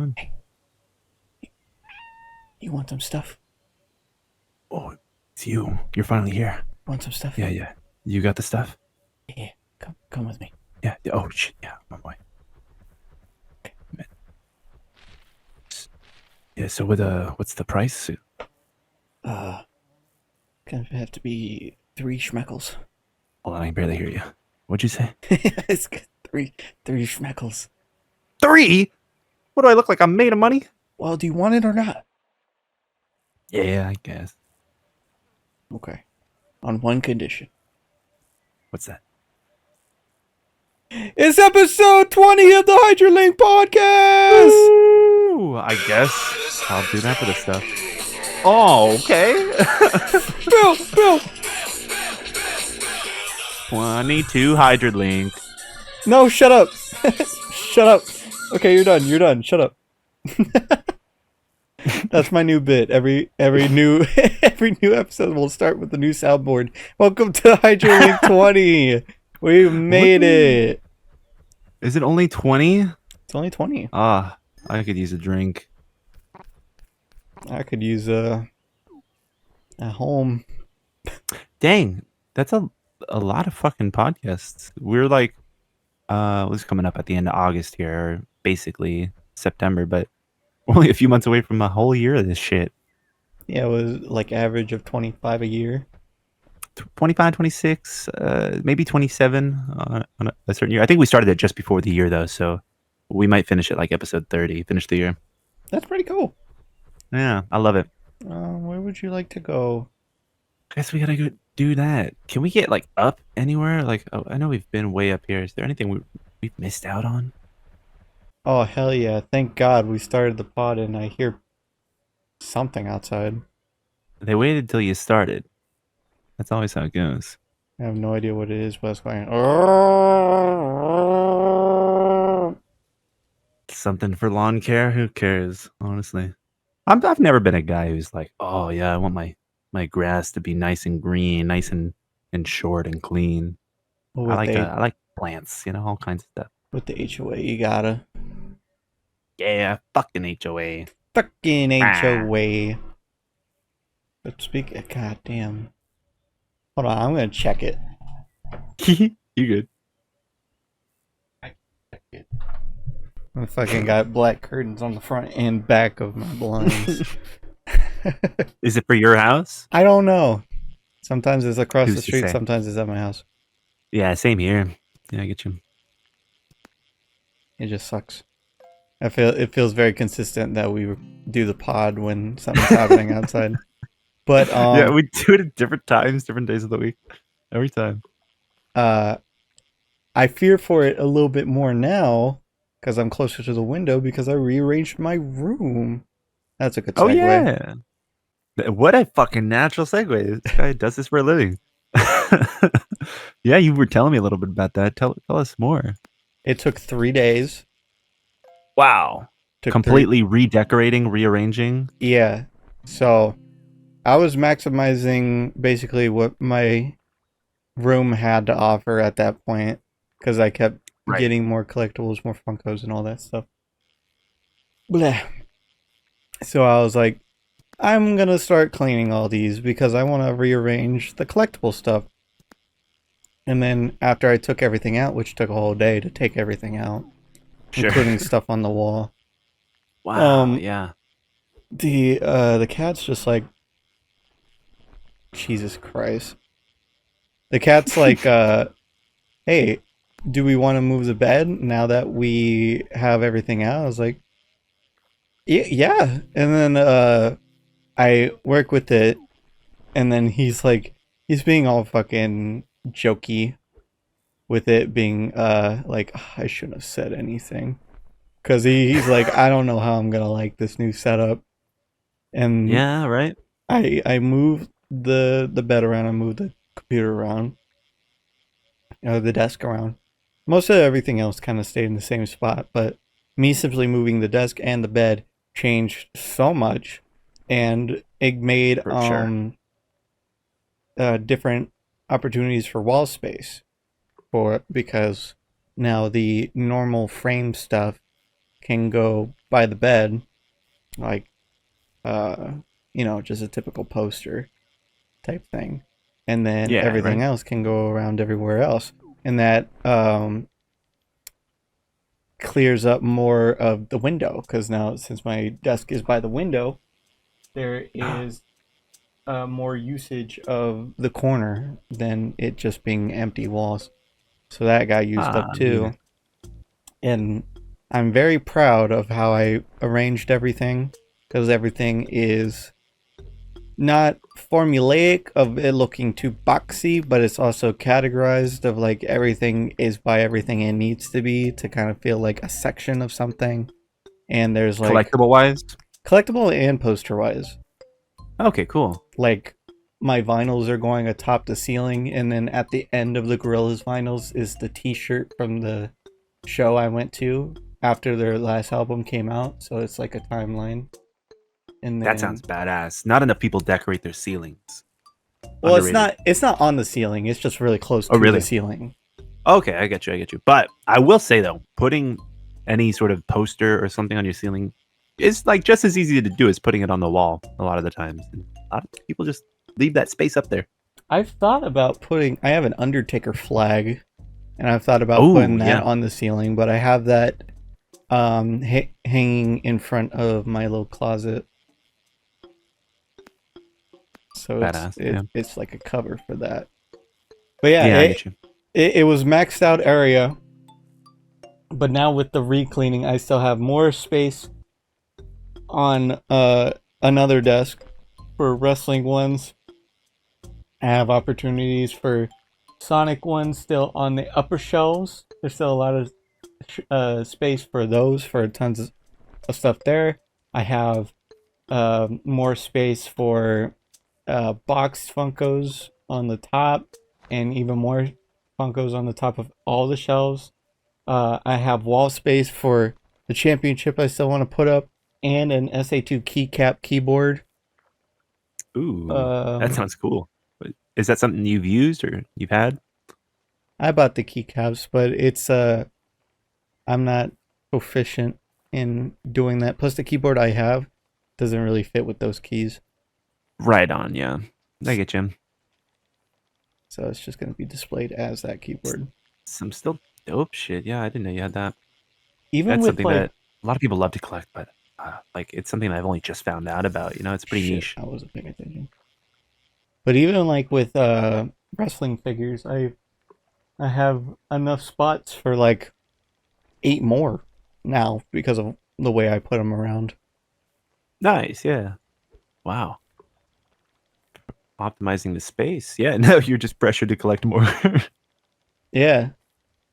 on? Hey, you want some stuff? Oh, it's you. You're finally here. Want some stuff? Yeah, yeah. You got the stuff? Yeah. Come with me. Yeah. Oh shit. Yeah, my boy. Man. Yeah. So what's the price? Uh, gonna have to be 3 schmeckles. Hold on, I can barely hear you. What'd you say? It's good. Three schmeckles. 3? What do I look like? I'm made of money? Well, do you want it or not? Yeah, I guess. Okay. On one condition. What's that? It's episode 20 of the Hydra podcast! Ooh, I guess I'll do that for the stuff. Oh, okay. Bill! 22 Hydra link. No, shut up! Shut up! Okay, you're done. Shut up. That's my new bit. Every new every new episode will start with a new soundboard. Welcome to Hydra Link 20. We made it. Is it only 20? It's only 20. Ah, I could use a drink. I could use a home. Dang, that's a lot of fucking podcasts. We're like, what's coming up at the end of August here, or basically September, but we're only a few months away from a whole year of this shit. Yeah, it was like average of 25 a year. 25, 26, maybe 27 on a certain year. I think we started it just before the year though, so we might finish it like episode 30, finish the year. That's pretty cool. Yeah, I love it. Where would you like to go? Guess we gotta go do that. Can we get like up anywhere? Like, oh, I know we've been way up here. Is there anything we've missed out on? Oh, hell yeah. Thank God we started the pod and I hear something outside. They waited till you started. That's always how it goes. I have no idea what it is, but it's going. Oh, Something for lawn care? Who cares? Honestly, I've never been a guy who's like, oh yeah, I want my grass to be nice and green, nice and short and clean. with the I like plants, all kinds of stuff. with the HOA, you gotta Yeah, fucking HOA. fucking Ah. HOA. But goddamn. Hold on, I'm gonna check it. You good? I fucking got black curtains on the front and back of my blinds. Is it for your house? I don't know. Sometimes it's across Who's the to street, say? sometimes it's at my house. Yeah, same here. Yeah, I get you. It just sucks. It feels very consistent that we do the pod when something's happening outside. But Yeah, we do it at different times, different days of the week, every time. I fear for it a little bit more now because I'm closer to the window because I rearranged my room. That's a good segue. Oh yeah, what a fucking natural segue. This guy does this for a living. Yeah, you were telling me a little bit about that. Tell us more. It took 3 days. Wow. Completely redecorating, rearranging. Yeah. So I was maximizing basically what my room had to offer at that point because I kept getting more collectibles, more Funkos, and all that stuff. Blah. So I was like, I'm gonna start cleaning all these because I want to rearrange the collectible stuff. And then after I took everything out, which took a whole day to take everything out, including stuff on the wall. Wow. Yeah. The cat's just like, Jesus Christ. The cat's like, hey, do we want to move the bed now that we have everything out? I was like, yeah. And then I work with it, and then he's being all fucking jokey with it being like, I shouldn't have said anything. Because he's like, I don't know how I'm going to like this new setup. And yeah, right. I moved the bed around, I moved the computer around, the desk around. Most of everything else kind of stayed in the same spot, but me simply moving the desk and the bed changed so much, and it made different opportunities for wall space because now the normal frame stuff can go by the bed, like uh, just a typical poster type thing, and then Yeah, everything right. else can go around everywhere else, and that clears up more of the window because now since my desk is by the window, there is more usage of the corner than it just being empty walls. So that got used up Yeah. too. And I'm very proud of how I arranged everything because everything is not formulaic of it looking too boxy, but it's also categorized of like everything is by everything it needs to be to kind of feel like a section of something. And there's like Collectible wise. collectible and poster wise. Okay, cool. Like my vinyls are going atop the ceiling, and then at the end of the Gorillaz vinyls is the T-shirt from the show I went to after their last album came out. So it's like a timeline, and That sounds then badass. Not enough people decorate their ceilings. well, it's Underrated. not on the ceiling. It's just really close Oh, to the really? ceiling. Okay, I get you. I get you. But I will say though, putting any sort of poster or something on your ceiling is like just as easy to do as putting it on the wall. A lot of the times, and a lot of people just leave that space up there. I've thought about putting. I have an Undertaker flag, and I've thought about Oh putting that yeah, on the ceiling, but I have that hanging in front of my little closet. So badass. Yeah, it's like a cover for that. But yeah, yeah, I get you. it was maxed out area, but now with the re-cleaning, I still have more space on another desk for wrestling ones. I have opportunities for Sonic ones still on the upper shelves. There's still a lot of space for those for tons of stuff there. I have more space for boxed Funkos on the top, and even more Funkos on the top of all the shelves. I have wall space for the championship I still want to put up, and an SA2 keycap keyboard. Ooh, that Um, sounds cool. But is that something you've used or you've had? I bought the keycaps, but it's I'm not proficient in doing that. Plus, the keyboard I have doesn't really fit with those keys, Right on. Yeah, I get you. so it's just going to be displayed as that keyboard. Some still dope shit. Yeah, I didn't know you had that. Even That's with something like that a lot of people love to collect, but like it's something I've only just found out about. It's pretty shit, niche. I wasn't paying attention. But even like with wrestling figures, I have enough spots for like 8 more now because of the way I put them around. Nice. Yeah. Wow. Optimizing the space. Yeah. No, you're just pressured to collect more. Yeah.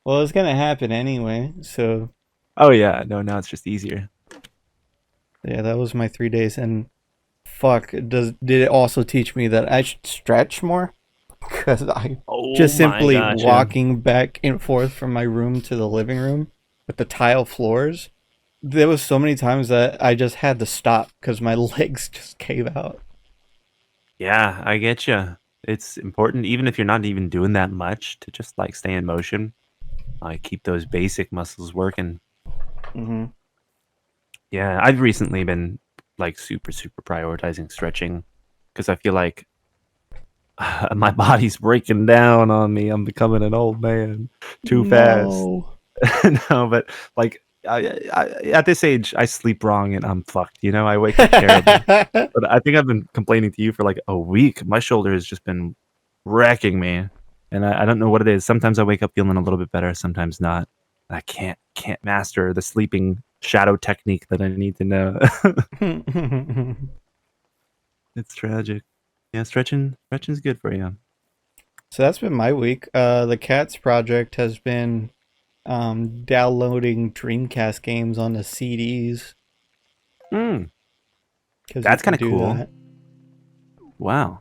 Well, it's gonna happen anyway. So Oh yeah. No, now it's just easier. yeah, that was my 3 days, and fuck, did it also teach me that I should stretch more? Because I Oh just my simply gosh. Yeah. walking back and forth from my room to the living room with the tile floors. There was so many times that I just had to stop because my legs just gave out. Yeah, I get you. It's important, even if you're not even doing that much, to just like stay in motion, like keep those basic muscles working. Mm-hmm. Yeah, I've recently been like super prioritizing stretching because I feel like my body's breaking down on me. I'm becoming an old man too fast. No. No, but like at this age, I sleep wrong and I'm fucked. I wake up terrible. But I think I've been complaining to you for like a week. My shoulder has just been wrecking me, and I don't know what it is. Sometimes I wake up feeling a little bit better, sometimes not. I can't master the sleeping shadow technique that I need to know. It's tragic. Yeah, stretching's good for you. So that's been my week. The Cats project has been downloading Dreamcast games on the CDs Mm, because you that's can kind of do cool. that. Wow.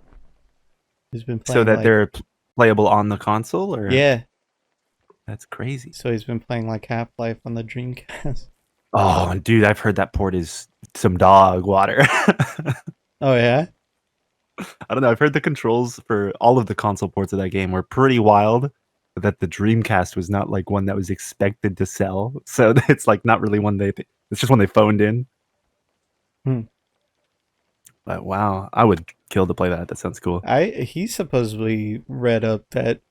He's been So playing that like they're playable on the console, or yeah. that's crazy. So he's been playing like Half Life on the Dreamcast. Oh, dude, I've heard that port is some dog water. Oh yeah. I don't know. I've heard the controls for all of the console ports of that game were pretty wild, but that the Dreamcast was not like one that was expected to sell. So it's like not really one It's just when they phoned in. Hmm. But wow, I would kill to play that. That sounds cool. He supposedly read up that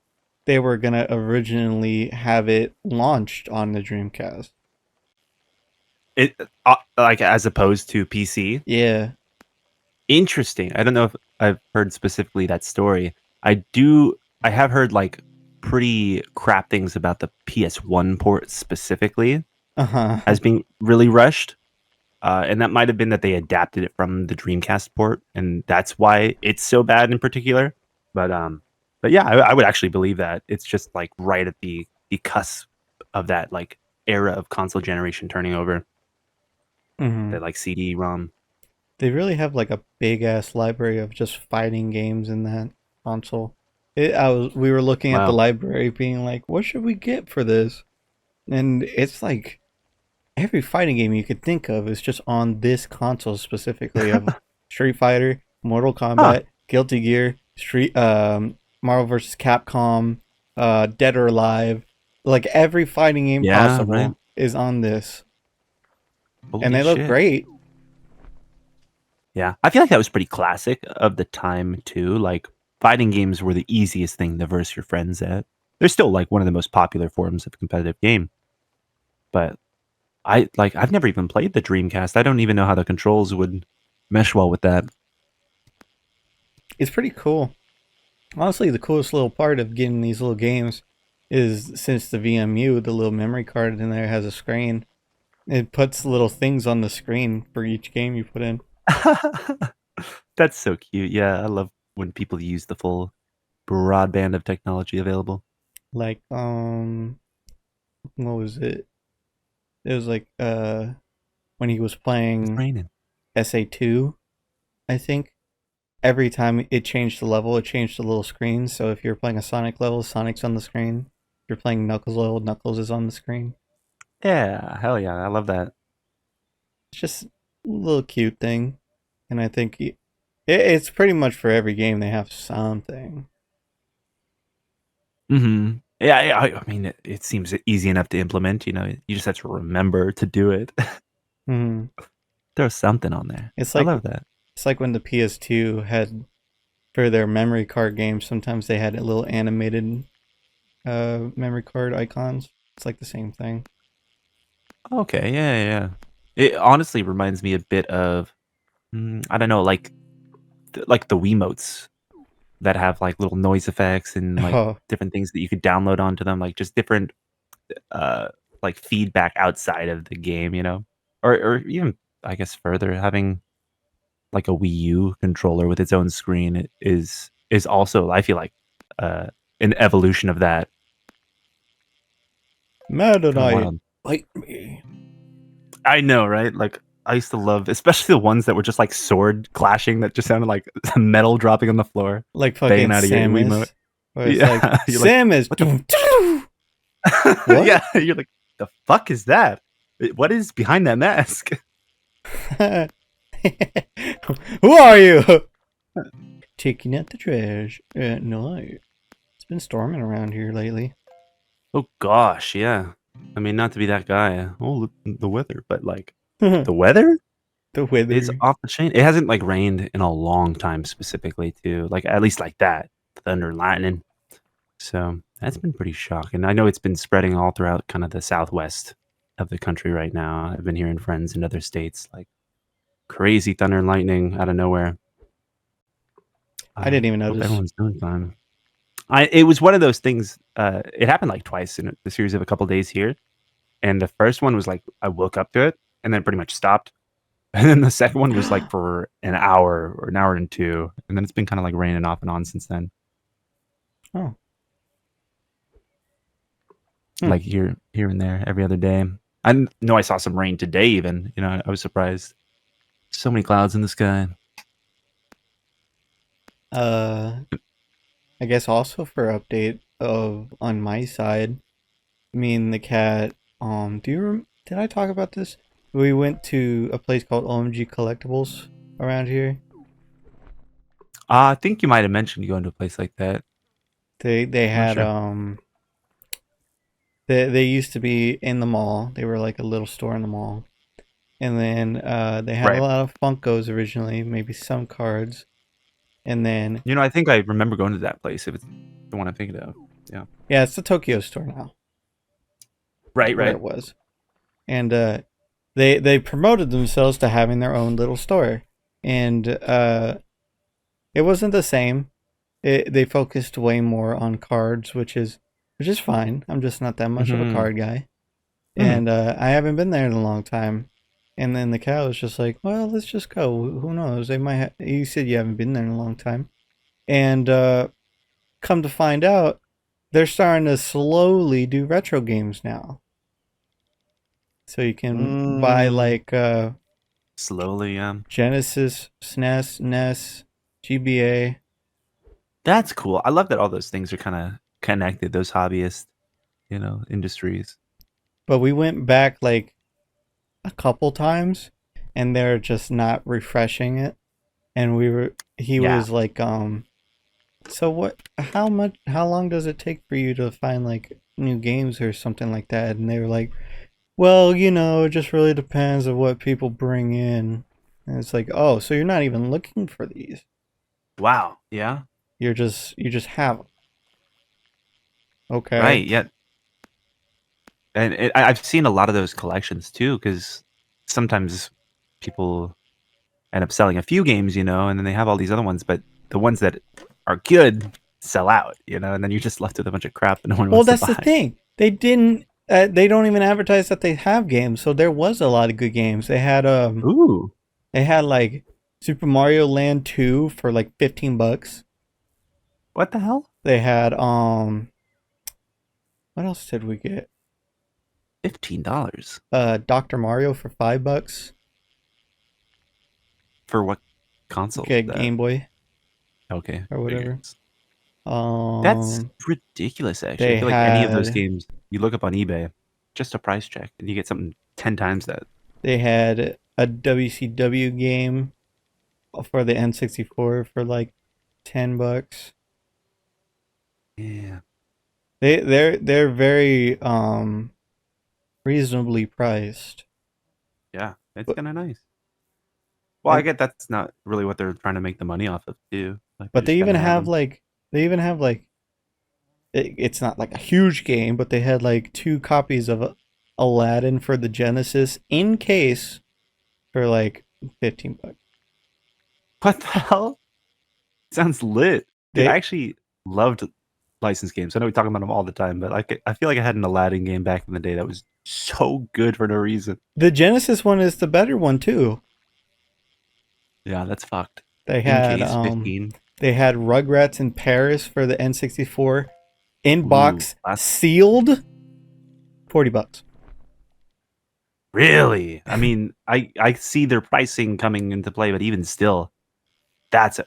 they were gonna originally have it launched on the Dreamcast. It like as opposed to PC. Yeah. Interesting. I don't know if I've heard specifically that story. I do. I have heard like pretty crap things about the PS1 port specifically Uh-huh. as being really rushed. And that might have been that they adapted it from the Dreamcast port, and that's why it's so bad in particular. But but yeah, I would actually believe that it's just like right at the cusp of that like era of console generation turning over. Hmm. That like CD-ROM. They really have like a big ass library of just fighting games in that console. We were looking at the Wow. library being like, what should we get for this? And it's like every fighting game you could think of is just on this console specifically of Street Fighter, Mortal Huh. Kombat, Guilty Gear, Street Marvel vs. Capcom, Dead or Alive. Like every fighting game Yeah. Right. possible is on this. And Holy they look shit. great. Yeah, I feel like that was pretty classic of the time too. Like fighting games were the easiest thing to verse your friends at. They're still like one of the most popular forms of competitive game. But I've never even played the Dreamcast. I don't even know how the controls would mesh well with that. It's pretty cool. Honestly, the coolest little part of getting these little games is since the VMU, the little memory card in there has a screen. It puts little things on the screen for each game you put in. That's so cute. Yeah, I love when people use the full broadband of technology available. Like, what was it? It was like when he was It's playing raining. SA2, I think. Every time it changed the level, it changed the little screen. So if you're playing a Sonic level, Sonic's on the screen. If you're playing Knuckles level, Knuckles is on the screen. Yeah, hell yeah, I love that. It's just a little cute thing. And I think it's pretty much for every game they have something. Mm-hmm. Yeah, I mean, it seems easy enough to implement. You know, you just have to remember to do it. Hmm. Throw something on there. It's I like love that. it's like when the PS2 had for their memory card games. Sometimes they had a little animated memory card icons. It's like the same thing. Okay, yeah, yeah, yeah. It honestly reminds me a bit of I don't know, like the Wiimotes that have like little noise effects and like Oh, different things that you could download onto them, like just different uh like feedback outside of the game, you know, or even I guess further having like a Wii U controller with its own screen is also I feel like uh an evolution of that. Meta Kind of Knight, wild. bite me. I know, right? Like I used to love, especially the ones that were just like sword clashing that just sounded like metal dropping on the floor, Like banging fucking out of your Wiimote. Samus. Where it's like, Yeah, you're like, Samus! what the? What? Yeah, you're like, the fuck is that? What is behind that mask? Who are you? Taking out the trash at night. It's been storming around here lately. Oh gosh, yeah. I mean, not to be that guy. Oh, look, the weather, but like The the weather is weather. off the chain. It hasn't like rained in a long time, specifically too. Like at least like that, thunder, lightning. So that's been pretty shocking. I know it's been spreading all throughout kind of the southwest of the country right now. I've been hearing friends in other states like crazy thunder and lightning out of nowhere. I didn't even Hope notice. everyone's doing fine. It was one of those things. It happened like twice in the series of a couple days here, and the first one was like I woke up to it and then pretty much stopped, and then the second one was like for an hour or an hour and two, and then it's been kind of like raining off and on since then. Oh. Hmm. Like here and there every other day. I know I saw some rain today even, you know, I was surprised. So many clouds in the sky. Uh, I guess also for update of on my side, me and the cat. Did I talk about this? We went to a place called OMG Collectibles around here. I think you might have mentioned going to a place like that. They I'm not had sure. they used to be in the mall. They were like a little store in the mall. and then they had a Right. lot of Funkos originally, maybe some cards, and then You know, I think I remember going to that place if it's the one I'm thinking of. Yeah. yeah, it's the Tokyo store now, Right, where right. it was, and they promoted themselves to having their own little store, and it wasn't the same. They focused way more on cards, which is fine. I'm just not that much of a Mm-hmm. card guy, Mm-hmm. and I haven't been there in a long time. And then the cat was just like, "Well, let's just go. Who knows? They might." You said you haven't been there in a long time, and come to find out, they're starting to slowly do retro games now. So you can buy Mm, like slowly, yeah. Genesis, SNES, NES, GBA. That's cool. I love that all those things are kind of connected, those hobbyist, industries. But we went back like a couple times, and they're just not refreshing it. And he Yeah. was like, so what? How long does it take for you to find like new games or something like that? And they were like, well, it just really depends on what people bring in. And it's like, oh, so you're not even looking for these. Wow. Yeah. You just have them. Okay. Right. Yeah. And I've seen a lot of those collections too, because sometimes people end up selling a few games, and then they have all these other ones, but the ones that are good sell out, and then you're just left with a bunch of crap that no one Well, wants to that's the buy. thing. They didn't. They don't even advertise that they have games. So there was a lot of good games. They had Ooh. They had like Super Mario Land 2 for like $15. What the hell? They had what else did we get? $15 Dr. Mario for $5. for what console is Get that? Game Boy Okay, or whatever. figures. That's Um ridiculous, actually. I they feel like any of those had games, you look up on eBay, just a price check, and you get something 10 times that. they had a WCW game for the N64 for like $10. Yeah, They're very reasonably priced. yeah, it's But kind of nice. Well, I and get that's not really what they're trying to make the money off of, too. Like, they but just gotta have them. they even have like it's not like a huge game, but they had like two copies of Aladdin for the Genesis in case for like $15. What the hell? Sounds lit. Dude, I They actually loved licensed games. I know we talk about them all the time, but like, I feel like I had an Aladdin game back in the day that was so good for no reason. the Genesis one is the better one too. Yeah, that's fucked. They In had case 15. Rugrats in Paris for the N64 in Ooh, box sealed $40. really? I mean, I see their pricing coming into play, but even still, that's a,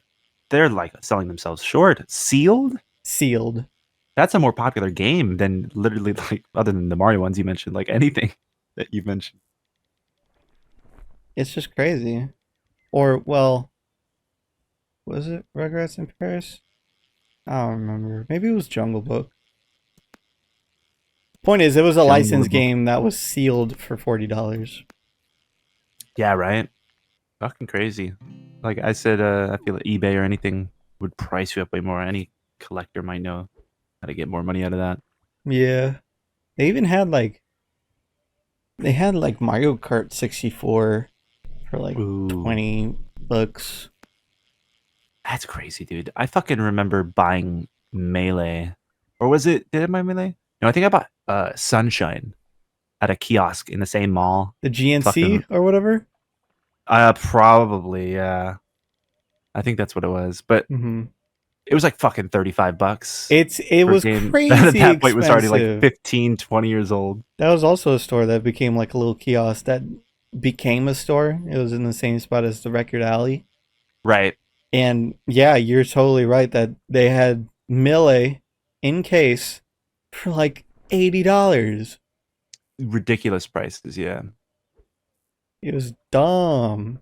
they're like selling themselves short. Sealed? Sealed. That's a more popular game than literally like other than the Mario ones you mentioned, like anything that you mentioned. It's just crazy. Or well, was it Rugrats in Paris? I don't remember. Maybe it was Jungle Book. Point is, it was a Jungle licensed Book. game that was sealed for $40. Yeah, right. Fucking crazy. Like I said, I feel like eBay or anything would price you up way more. Any collector might know how to get more money out of that. Yeah, they even had like Mario Kart 64 for like Ooh, $20. that's crazy, dude. I fucking remember buying Melee, or was it? Did I buy Melee? No, I think I bought Sunshine at a kiosk in the same mall. The GNC Fucking or whatever. probably, yeah. I think that's what it was. But hmm it was like fucking $35 it for a was game that at crazy that point was already like expensive. 15, 20 years old. That was also a store that became like a little kiosk that became a store. It was in the same spot as the Record Alley. Right. And yeah, you're totally right that they had Melee in case for like $80. Ridiculous prices, yeah. It was dumb.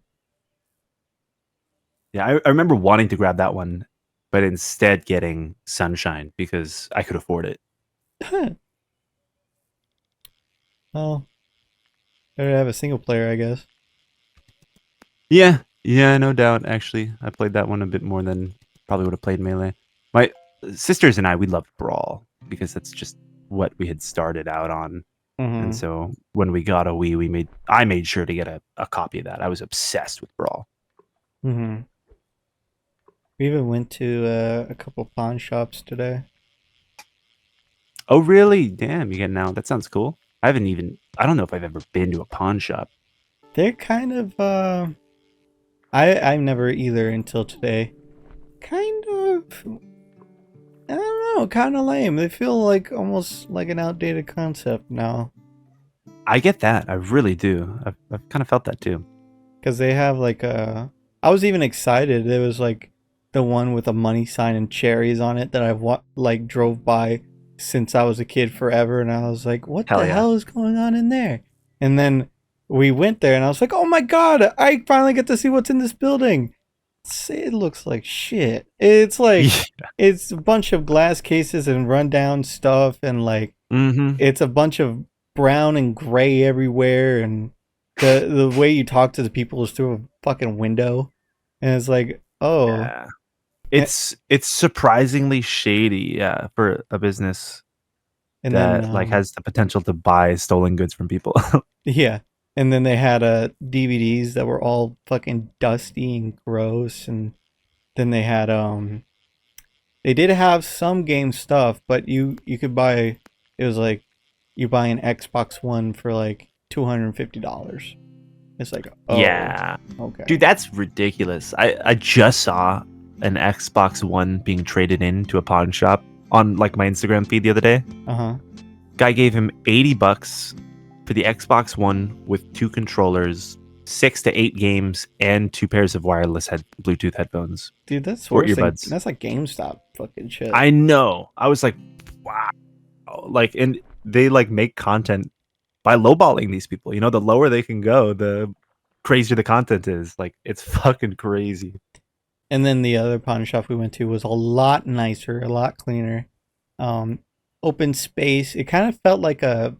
Yeah, I remember wanting to grab that one, but instead getting Sunshine because I could afford it. Well, better have a single player, I guess. Yeah, yeah, no doubt. Actually, I played that one a bit more than probably would have played Melee. My sisters and I, we loved Brawl because that's just what we had started out on. And Mm-hmm. so when we got a Wii, I made sure to get a copy of that. I was obsessed with Brawl. Mm-hmm. We even went to a couple pawn shops today. Oh, really? Damn, you get now. That sounds cool. I don't know if I've ever been to a pawn shop. They're kind of I've never either until today. Kind of, I don't know, kind of lame. They feel like almost like an outdated concept now I get that. I really do. I've kind of felt that too. because they have like a. I was even excited. It was like the one with a money sign and cherries on it that like drove by since I was a kid forever, and I was like, "What Hell the yeah. hell is going on in there?" And then we went there, and I was like, "Oh my god! I finally get to see what's in this building." It looks like shit. It's like Yeah. it's a bunch of glass cases and rundown stuff, and like Mm-hmm. it's a bunch of brown and gray everywhere, and the way you talk to the people is through a fucking window, and it's like, oh, Yeah. and It's surprisingly shady, yeah, for a business then that like has the potential to buy stolen goods from people. yeah, and then they had DVDs that were all fucking dusty and gross, and then they had they did have some game stuff, but you could buy, it was like you buy an Xbox One for like $250. It's like, oh, Yeah. Dude, okay. that's ridiculous. I just saw an Xbox One being traded in to a pawn shop on like my Instagram feed the other day. Uh-huh. Guy gave him $80 for the Xbox One with two controllers, 6 to 8 games, and two pairs of wireless Bluetooth headphones Dude, that's or worse than earbuds. that's like GameStop fucking shit. I know. I was like, wow. Like, and they like make content by lowballing these people. You know, the lower they can go, the crazier the content is. Like, it's fucking crazy. And then the other pawn shop we went to was a lot nicer, a lot cleaner. Um, Open space. It kind of felt like a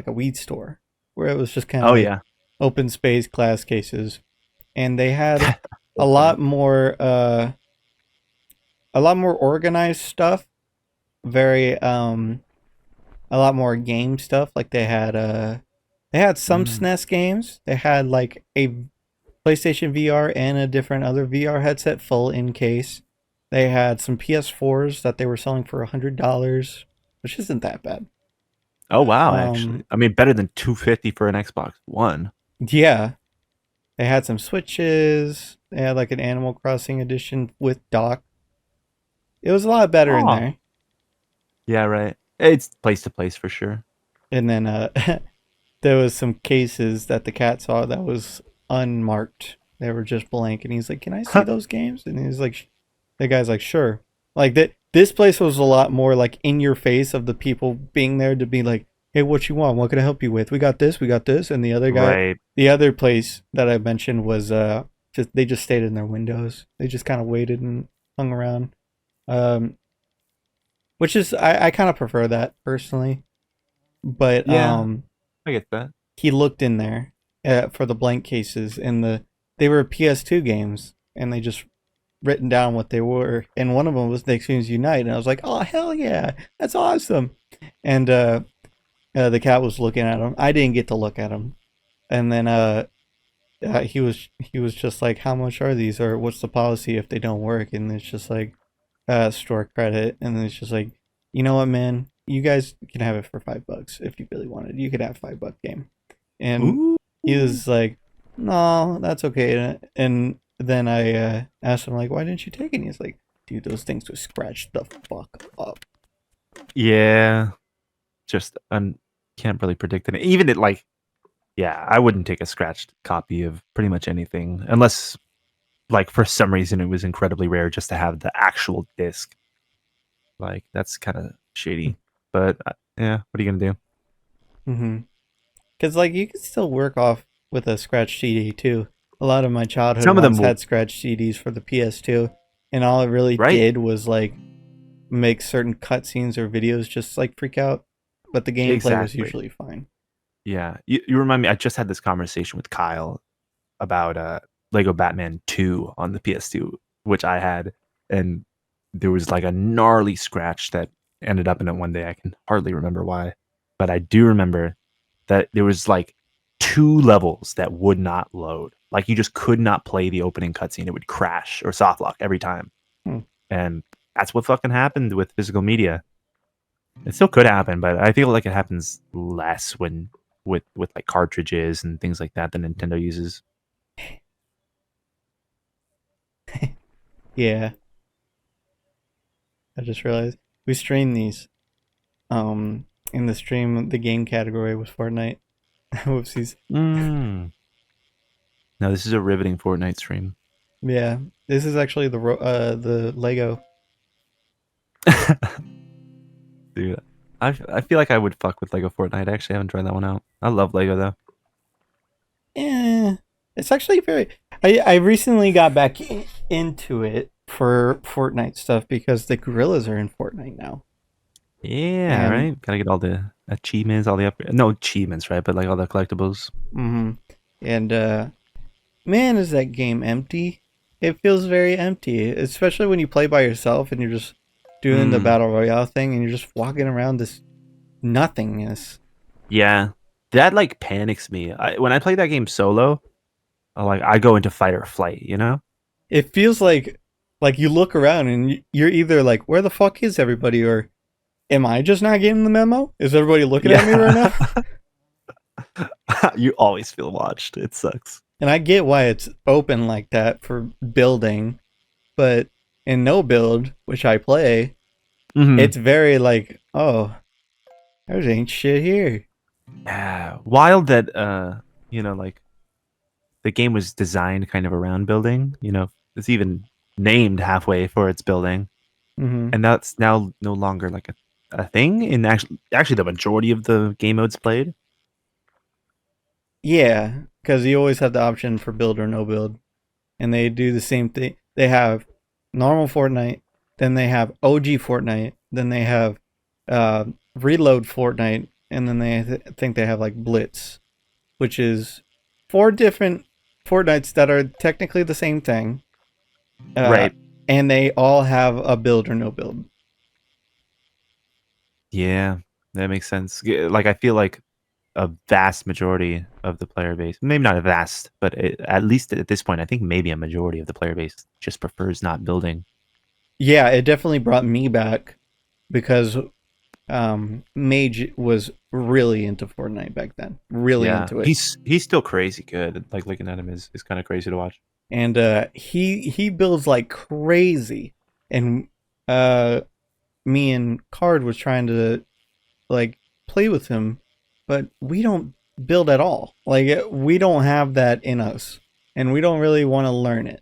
weed store where it was just kind of Oh like yeah. open space glass cases, and they had a So funny. lot more organized stuff. Very a lot more game stuff. Like they had some Mm. SNES games. They had like a PlayStation VR and a different other VR headset full in case. They had some PS4s that they were selling for $100, which isn't that bad. Oh wow, actually. Um, I mean better than 250 for an Xbox One. yeah, they had some Switches. They had like an Animal Crossing edition with dock. It was a lot better in Oh. there. Yeah, right. It's place to place for sure. And then there was some cases that the cat saw that was unmarked. They were just blank, and he's like, "Can I see those games?" And he's like, "The guy's like, sure." Like that. This place was a lot more like in your face of the people being there to be like, "Hey, what you want? What can I help you with? We got this. We got this." And the other guy, Right. the other place that I mentioned was just they just stayed in their windows. They just kind of waited and hung around. Um, which is I kind of prefer that personally, but Yeah, I get that. he looked in there for the blank cases, and they were PS2 games, and they just written down what they were, and one of them was Nicktoons Unite, and I was like, oh hell yeah, that's awesome. And the cat was looking at him. I didn't get to look at him, and then he was just like, how much are these, or what's the policy if they don't work? And it's just like store credit, and then it's just like, you know what, man, you guys can have it for $5 if you really wanted. You could have $5 game. And Ooh. he was like, no, that's okay. And then I asked him, like, why didn't you take it? And he's like, dude, those things would scratch the fuck up. Yeah. Just can't really predict it. Even it like yeah, I wouldn't take a scratched copy of pretty much anything unless like for some reason it was incredibly rare just to have the actual disc. Like that's kind of shady. But yeah, what are you gonna do? Mm-hmm. Because, like, you can still work off with a scratch CD, too. A lot of my childhood Some of them ones will, had scratch CDs for the PS2, and all it really right? did was, like, make certain cutscenes or videos just, like, freak out. But the gameplay was Exactly. usually fine. Yeah. You remind me. I just had this conversation with Kyle about Lego Batman 2 on the PS2, which I had, and there was like a gnarly scratch that ended up in it one day. I can hardly remember why, but I do remember that there was like two levels that would not load. Like you just could not play the opening cutscene. It would crash or softlock every time. Hmm. And that's what fucking happened with physical media. It still could happen, but I feel like it happens less when with like cartridges and things like that Nintendo uses. Yeah, I just realized we streamed these. In the stream, the game category was Fortnite. Whoopsies. Mm. No, this is a riveting Fortnite stream. Yeah, this is actually the Lego. Dude, I feel like I would fuck with Lego Fortnite. I actually haven't tried that one out. I love Lego though. Eh, it's actually very. I recently got back into it for Fortnite stuff because the gorillas are in Fortnite now, Yeah, and right. Gotta get all the achievements, all the no achievements, right? But like all the collectibles. mm-hmm. and man, is that game empty? It feels very empty, especially when you play by yourself and you're just doing the Mm. battle royale thing and you're just walking around this nothingness. Yeah, that like panics me. When I play that game solo, I go into fight or flight. You know? It feels like you look around and you're either like, where the fuck is everybody, or am I just not getting the memo? Is everybody looking at me right Yeah. now? You always feel watched. It sucks. And I get why it's open like that for building, but in no build, which I play, Hmm. it's very like, oh, there ain't shit here. Yeah, wild that like the game was designed kind of around building. It's even named halfway for its building, Hmm. and that's now no longer like a thing. In actually, the majority of the game modes played. Yeah, because you always have the option for build or no build, and they do the same thing. They have normal Fortnite, then they have OG Fortnite, then they have uh, Reload Fortnite, and then think they have like Blitz, which is four different Fortnites that are technically the same thing, uh, Right. and they all have a build or no build. Yeah, that makes sense. Like I feel like a vast majority of the player base, maybe not a vast, but at least at this point, I think maybe a majority of the player base just prefers not building. Yeah, it definitely brought me back because Mage was really into Fortnite back then, really Yeah, into it, he's still crazy good. Like looking at him is kind of crazy to watch. and he builds like crazy, and uh, me and Card was trying to like play with him, but we don't build at all. Like we don't have that in us, and we don't really want to learn it.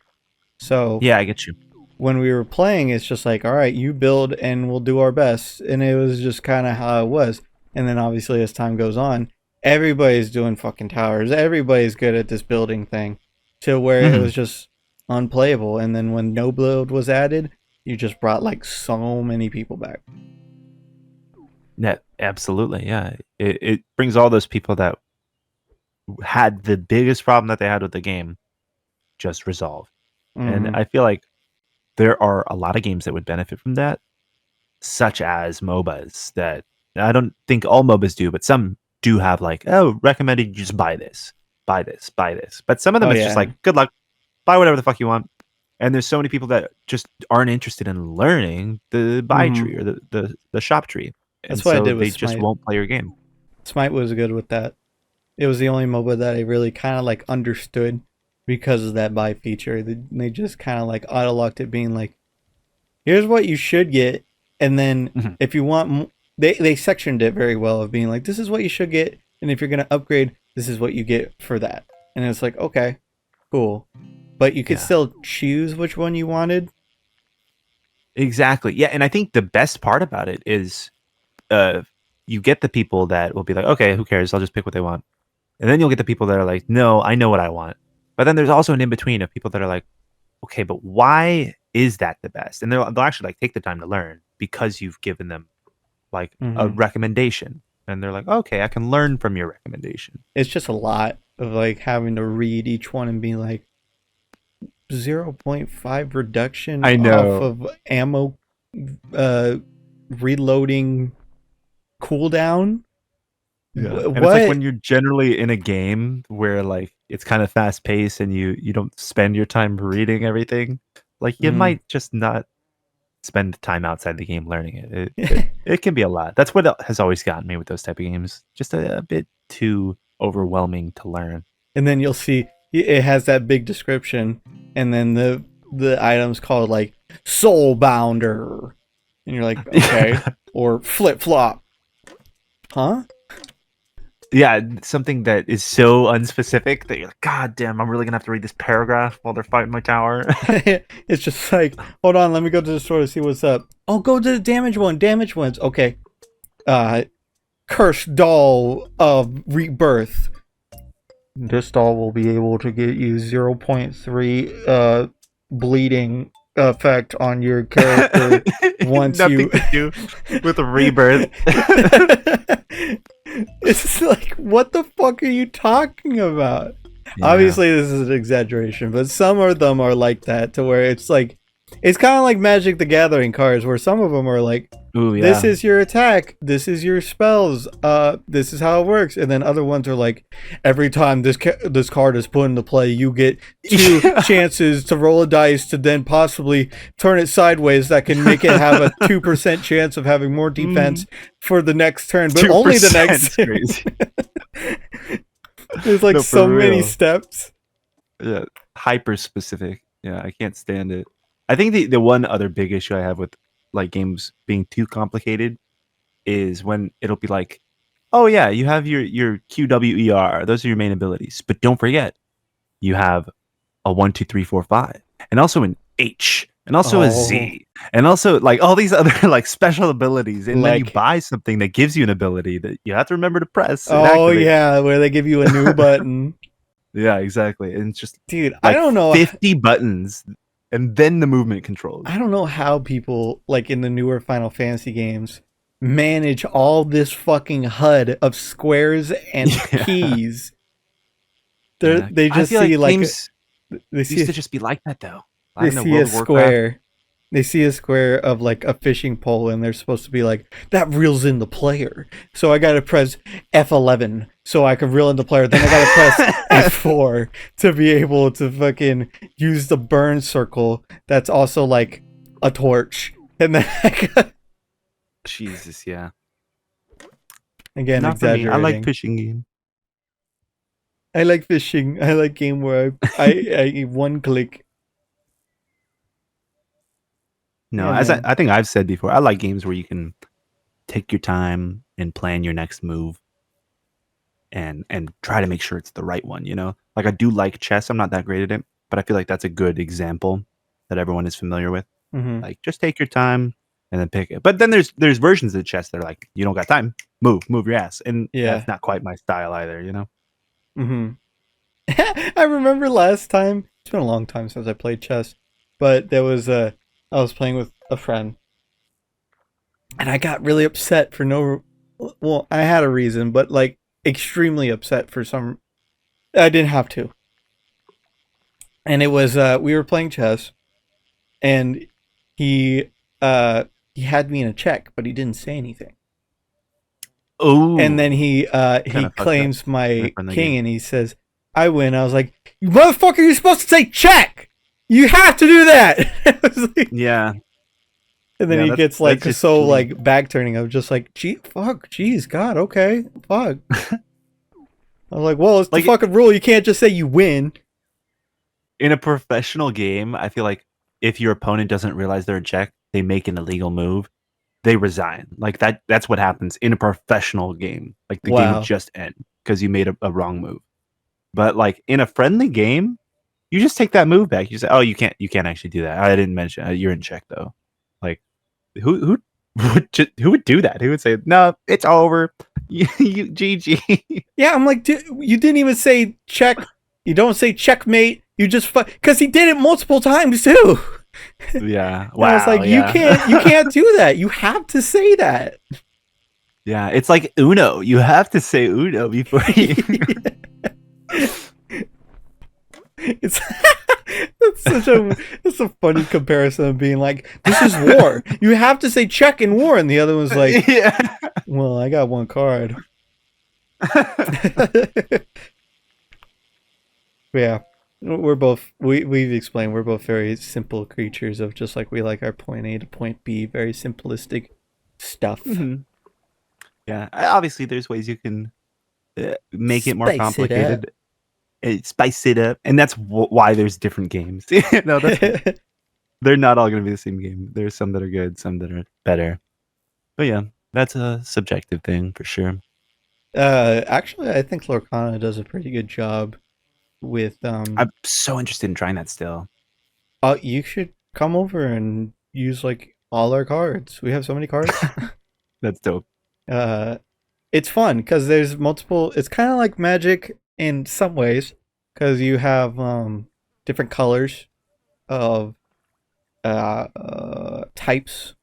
So Yeah, I get you. when we were playing, it's just like, all right, you build and we'll do our best. And it was just kind of how it was. And then obviously, as time goes on, everybody's doing fucking towers. Everybody's good at this building thing to where it Hmm. was just unplayable. And then when no build was added, you just brought like so many people back. Yeah, absolutely. Yeah, it brings all those people that had the biggest problem that they had with the game just resolved. And Mm-hmm. I feel like there are a lot of games that would benefit from that, such as MOBAs. That I don't think all MOBAs do, but some do have like, oh, recommended you just buy this, buy this, buy this. But some of them Oh, it's just yeah. like, good luck, buy whatever the fuck you want. And there's so many people that just aren't interested in learning the buy Mm-hmm. tree or the shop tree, and That's what I so did with they just Smite. won't play your game. Smite was good with that. It was the only MOBA that I really kind of like understood because of that buy feature. They just kind of like auto locked it, being like, here's what you should get, and then Mhm. if you want, they sectioned it very well of being like, this is what you should get, and if you're gonna upgrade, this is what you get for that. And it's like, okay, cool, but you could Yeah, still choose which one you wanted. exactly. Yeah, and I think the best part about it is, uh, you get the people that will be like, okay, who cares? I'll just pick what they want. And then you'll get the people that are like, no, I know what I want. But then there's also an in between of people that are like, okay, but why is that the best? And they'll actually like take the time to learn because you've given them like a Hmm. recommendation. And they're like, okay, I can learn from your recommendation. It's just a lot of like having to read each one and being like, 0.5 reduction I off know. of ammo reloading cooldown. Yeah. And it's like What? when you're generally in a game where like it's kind of fast paced and you don't spend your time reading everything, like you Mm. might just not spend time outside the game learning it. It can be a lot. That's what has always gotten me with those type of games. Just a bit too overwhelming to learn. And then you'll see it has that big description, and then the item's called like Soul Bounder, and you're like, okay, or Flip Flop, huh? Yeah, something that is so unspecific that you're like, God damn, I'm really gonna have to read this paragraph while they're fighting my tower. It's just like, hold on, let me go to the store to see what's up. Oh, go to the damage one. Damage ones. Okay. Cursed doll of rebirth. This doll will be able to get you 0.3 bleeding effect on your character once Nothing you to do with rebirth. It's like, what the fuck are you talking about? Yeah. Obviously this is an exaggeration, but some of them are like that, to where it's like, it's kind of like Magic the Gathering cards, where some of them are like, Ooh, yeah. this is your attack, this is your spells, this is how it works. And then other ones are like, every time this card is put into play, you get 2 chances to roll a dice to then possibly turn it sideways that can make it have a 2% chance of having more defense for the next turn, but only the next turn. There's like so many steps. Yeah, hyper specific. Yeah, I can't stand it. I think the one other big issue I have with like games being too complicated is when it'll be like, oh yeah, you have your QWER, those are your main abilities, but don't forget you have a 1, 2, 3, 4, 5, and also an H, and also a Z, and also like all these other like special abilities, and then you buy something that gives you an ability that you have to remember to press. Oh yeah, where they give you a new button. Yeah, exactly. And it's just, dude, like, I don't know, 50 buttons and then the movement controls. I don't know how people like in the newer Final Fantasy games manage all this fucking HUD of squares and keys. They just see like games used to just be like that though. They see a square. They see a square of like a fishing pole, and they're supposed to be like, that reels in the player. So I gotta press F11 so I can reel in the player. Then I gotta press F4 to be able to fucking use the burn circle. That's also like a torch. And then Jesus, yeah. Again, not exaggerating. I like fishing game. I like fishing. I like game where I one click. No, yeah, as I think I've said before, I like games where you can take your time and plan your next move and try to make sure it's the right one, you know? Like I do like chess. I'm not that great at it, but I feel like that's a good example that everyone is familiar with. Mm-hmm. Like just take your time and then pick it. But then there's versions of chess that are like, you don't got time, move your ass. And that's not quite my style either, you know? Mm-hmm. I remember last time, it's been a long time since I played chess, but there was I was playing with a friend, and I got really upset for well, I had a reason, but like extremely upset for some, I didn't have to. And it was, we were playing chess, and he had me in a check, but he didn't say anything. Oh. And then he claims my king, and he says, I win. I was like, you motherfucker, you're supposed to say check! You have to do that! Like, yeah. And then he gets like so like back turning. I was just like, jeez, God, okay, fuck. I was like, well, it's the fucking rule. You can't just say you win. In a professional game, I feel like if your opponent doesn't realize they're a check, they make an illegal move, they resign. Like that's what happens in a professional game. Like the game would just end because you made a wrong move. But like in a friendly game, you just take that move back. You say, "Oh, you can't actually do that. I didn't mention you're in check though." Like who would do that? Who would say, "No, it's over. you GG." Yeah, I'm like, you didn't even say check. You don't say checkmate. You just because he did it multiple times too. Yeah. Wow. I was like, you can't do that. You have to say that. Yeah, it's like Uno. You have to say Uno before you. It's it's a funny comparison of being like, this is war. You have to say Czech in war, and the other one's like, Yeah. well, I got one card. Yeah, we've explained we're both very simple creatures of just like we like our point A to point B, very simplistic stuff. Mhm. Yeah. Obviously, there's ways you can make it more Spice it up. complicated. Spice it up, and that's why there's different games. No, that's fine. They're not all going to be the same game. There's some that are good, some that are better. But yeah, that's a subjective thing for sure. Actually, I think Lorcana does a pretty good job with I'm so interested in trying that still. you should come over and use like all our cards. We have so many cards. That's dope. It's fun because there's multiple. It's kind of like Magic in some ways because you have different colors of types.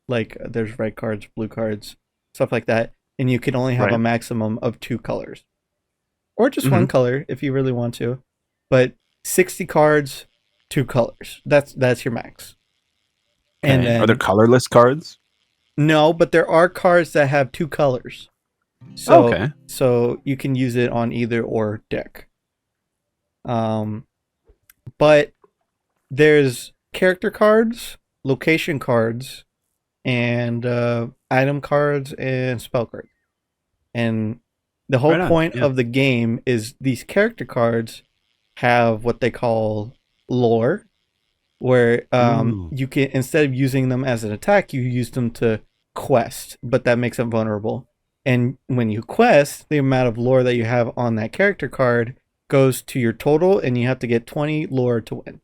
Like there's red cards, blue cards, stuff like that, and you can only have a Right. maximum of 2 colors, or just Mhm. one color if you really want to. But 60 cards, 2 colors. That's your max. And Okay. Are there then colorless cards? no, but there are cards that have 2 colors. So Okay. so you can use it on either or deck. Um, but there's character cards, location cards, and item cards and spell cards. And the whole Right on. point Yeah. of the game is these character cards have what they call lore, where Ooh. you can, instead of using them as an attack, you use them to quest, but that makes them vulnerable. And when you quest, the amount of lore that you have on that character card goes to your total, and you have to get 20 lore to win.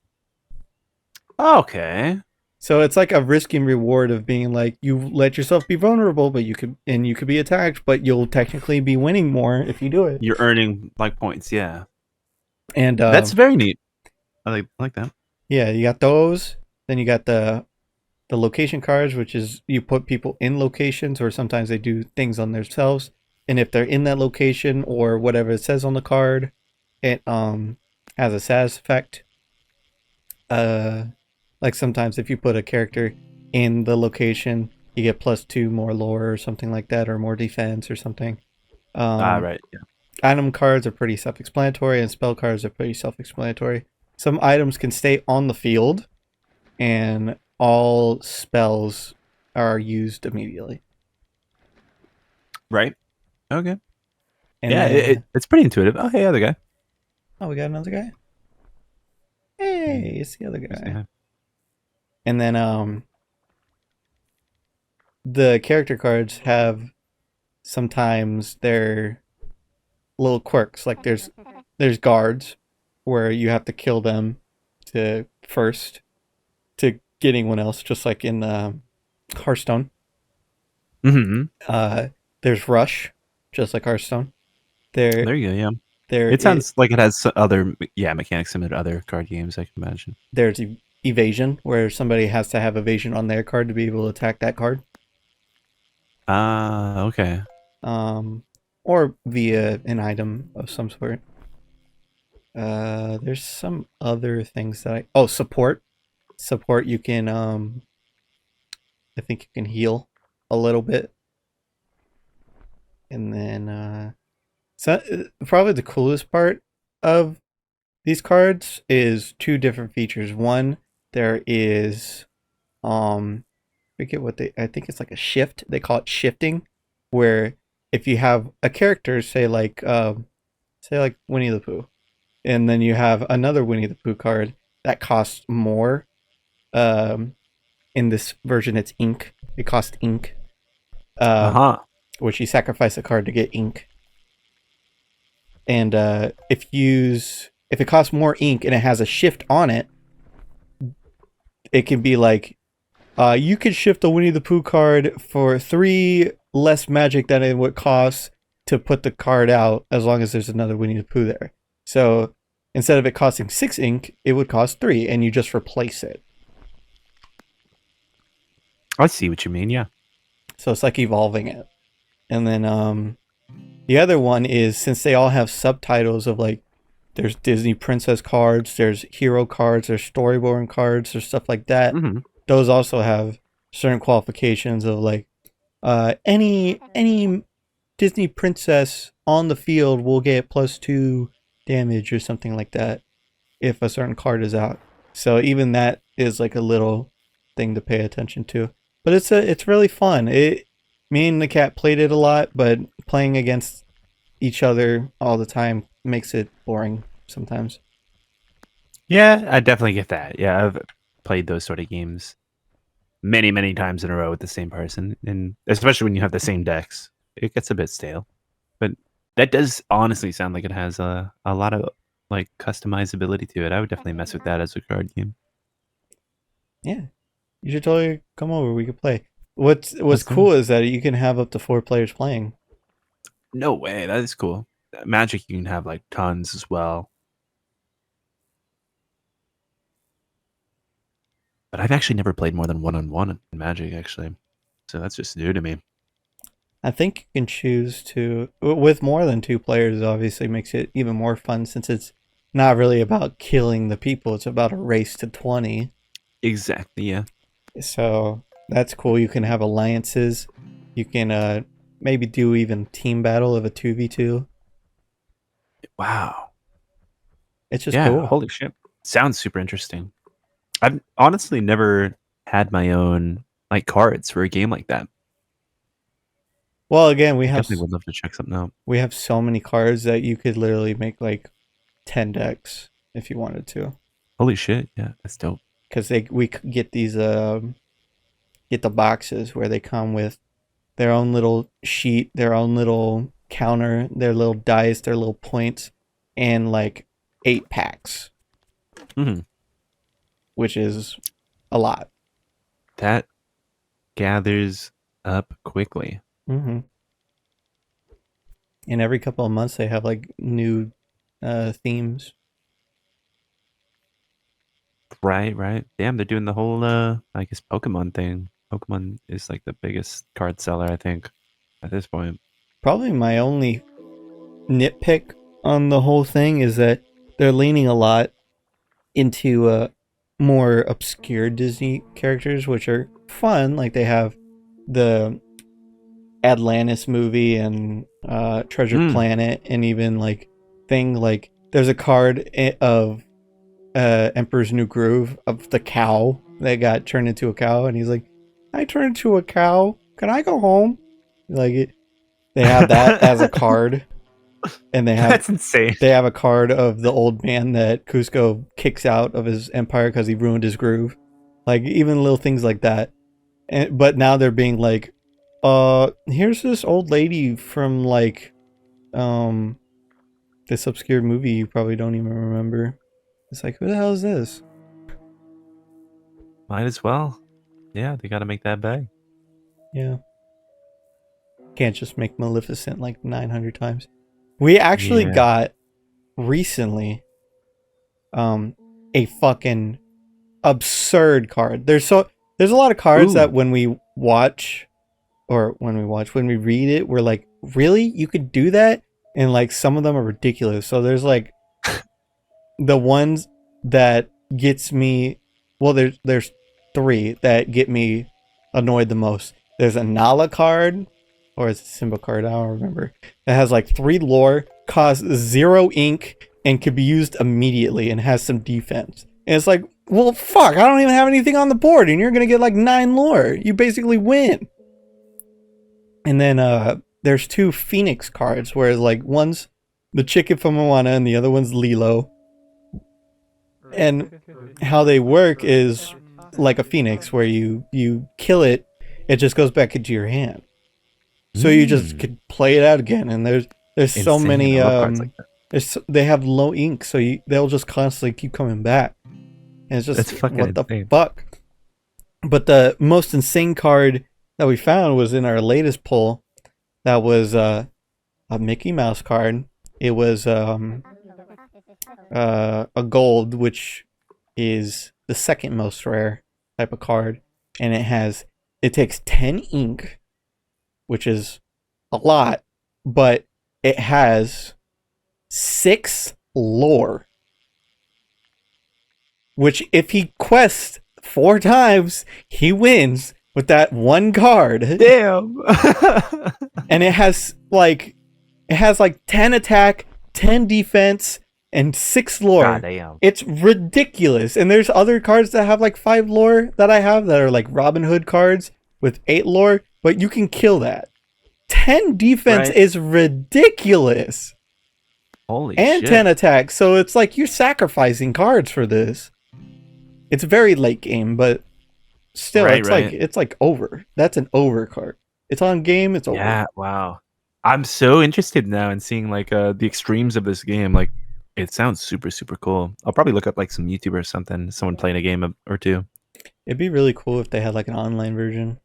Okay. So it's like a risk and reward of being like, you let yourself be vulnerable, but you could be attacked, but you'll technically be winning more if you do it. You're earning like points. Yeah. And That's very neat. I like that. yeah, you got those. Then you got the location cards, which is you put people in locations, or sometimes they do things on themselves. And if they're in that location or whatever it says on the card, it has a status effect. Like sometimes if you put a character in the location, you get +2 more lore or something like that, or more defense or something. Right. Yeah. Item cards are pretty self-explanatory, and spell cards are pretty self-explanatory. Some items can stay on the field, and all spells are used immediately. Right. Okay. And Yeah. then, It's pretty intuitive. Oh, hey, other guy. oh, we got another guy. Hey, it's the other Just say guy. hi. And then, the character cards have sometimes their little quirks. Like there's guards where you have to kill them to first to get anyone else, just like in Hearthstone. Mm-hmm. There's Rush, just like Hearthstone. There, There you go. Yeah. there, It sounds like it has other mechanics similar to other card games. I can imagine. there's evasion, where somebody has to have evasion on their card to be able to attack that card. Okay. Or via an item of some sort. There's some other things that support. Support, you can I think you can heal a little bit. And then so probably the coolest part of these cards is 2 different features. One, there is forget what I think it's like a shift. They call it shifting, where if you have a character, say like Winnie the Pooh, and then you have another Winnie the Pooh card that costs more. In this version, it's ink. It costs ink. Which you sacrifice a card to get ink. And if it costs more ink and it has a shift on it, it can be like, you could shift a Winnie the Pooh card for 3 less magic than it would cost to put the card out, as long as there's another Winnie the Pooh there. So instead of it costing 6 ink, it would cost 3, and you just replace it. I see what you mean. Yeah. So it's like evolving it. And then the other one is, since they all have subtitles of like there's Disney princess cards, there's hero cards, there's storyboard cards, there's stuff like that. Mm-hmm. Those also have certain qualifications of like any Disney princess on the field will get +2 damage or something like that if a certain card is out. So even that is like a little thing to pay attention to. But it's really fun. Me and the cat played it a lot, but playing against each other all the time makes it boring sometimes. Yeah, I definitely get that. Yeah, I've played those sort of games many, many times in a row with the same person, and especially when you have the same decks, it gets a bit stale. But that does honestly sound like it has a lot of like customizability to it. I would definitely mess with that as a card game. Yeah, you should totally come over. We could play. What's Let's cool do. is that you can have up to 4 players playing. No way, that is cool. Magic, you can have like tons as well. But I've actually never played more than one-on-one in Magic, actually. So that's just new to me. I think you can choose to with more than 2 players. Obviously, makes it even more fun since it's not really about killing the people. It's about a race to 20. Exactly, yeah. So that's cool. You can have alliances. You can maybe do even team battle of a 2v2. Wow. It's just Yeah, cool. holy shit. Sounds super interesting. I've honestly never had my own like cards for a game like that. Well, again, I definitely would love to check something out. we have so many cards that you could literally make like 10 decks if you wanted to. Holy shit, yeah, that's dope. Because we could get these get the boxes where they come with their own little sheet, their own little counter, their little dice, their little points, and like 8 packs, Hmm. which is a lot. That gathers up quickly. Mm-hmm. And every couple of months they have like new themes. Right, right. Damn, they're doing the whole I guess Pokemon thing. Pokemon is like the biggest card seller, I think, at this point. Probably my only nitpick on the whole thing is that they're leaning a lot into more obscure Disney characters, which are fun. Like they have the Atlantis movie and Treasure Planet, and even like thing like there's a card of Emperor's New Groove of the cow that got turned into a cow, and he's like, "I turned into a cow. Can I go home?" Like it, they have that as a card, and That's insane. they have a card of the old man that Cusco kicks out of his empire because he ruined his groove. Like even little things like that. But now they're being like, here's this old lady from like this obscure movie you probably don't even remember. It's like, who the hell is this? Might as well. Yeah, they got to make that bag. Yeah. Can't just make Maleficent like 900 times. We actually Yeah. got recently a fucking absurd card. There's a lot of cards that Ooh. when we read it, we're like, really? You could do that? And like some of them are ridiculous. So there's like the ones that gets me, well, there's 3 that get me annoyed the most. There's a Nala card, or it's a Simba card, I don't remember. That has like 3 lore, costs 0 ink, and could be used immediately and has some defense. And it's like, well, fuck, I don't even have anything on the board, and you're gonna get like 9 lore. You basically win. And then there's 2 Phoenix cards, where like one's the chicken from Moana and the other one's Lilo. And how they work is like a phoenix, where you kill it, it just goes back into your hand. So you just could play it out again. And there's so Insane. many I love cards like that. they have low ink, so they'll just constantly keep coming back. And it's just, That's fucking what the insane. fuck. But the most insane card that we found was in our latest pull. That was a Mickey Mouse card. It was a gold, which is the second most rare type of card, and it takes 10 ink, which is a lot, but it has 6 lore. Which, if he quests 4 times, he wins with that one card. Damn. And it has like 10 attack, 10 defense, and 6 God lore. damn. It's ridiculous. And there's other cards that have like 5 lore that I have that are like Robin Hood cards with 8 lore, but you can kill that. 10 defense Right. is ridiculous. Holy And shit. 10 attack. So it's like you're sacrificing cards for this. It's very late game, but still, Right, it's like over. That's an over card. It's on game, it's over. Yeah, wow. I'm so interested now in seeing like the extremes of this game. Like, it sounds super, super cool. I'll probably look up like some YouTube or something, someone playing a game or two. It'd be really cool if they had like an online version.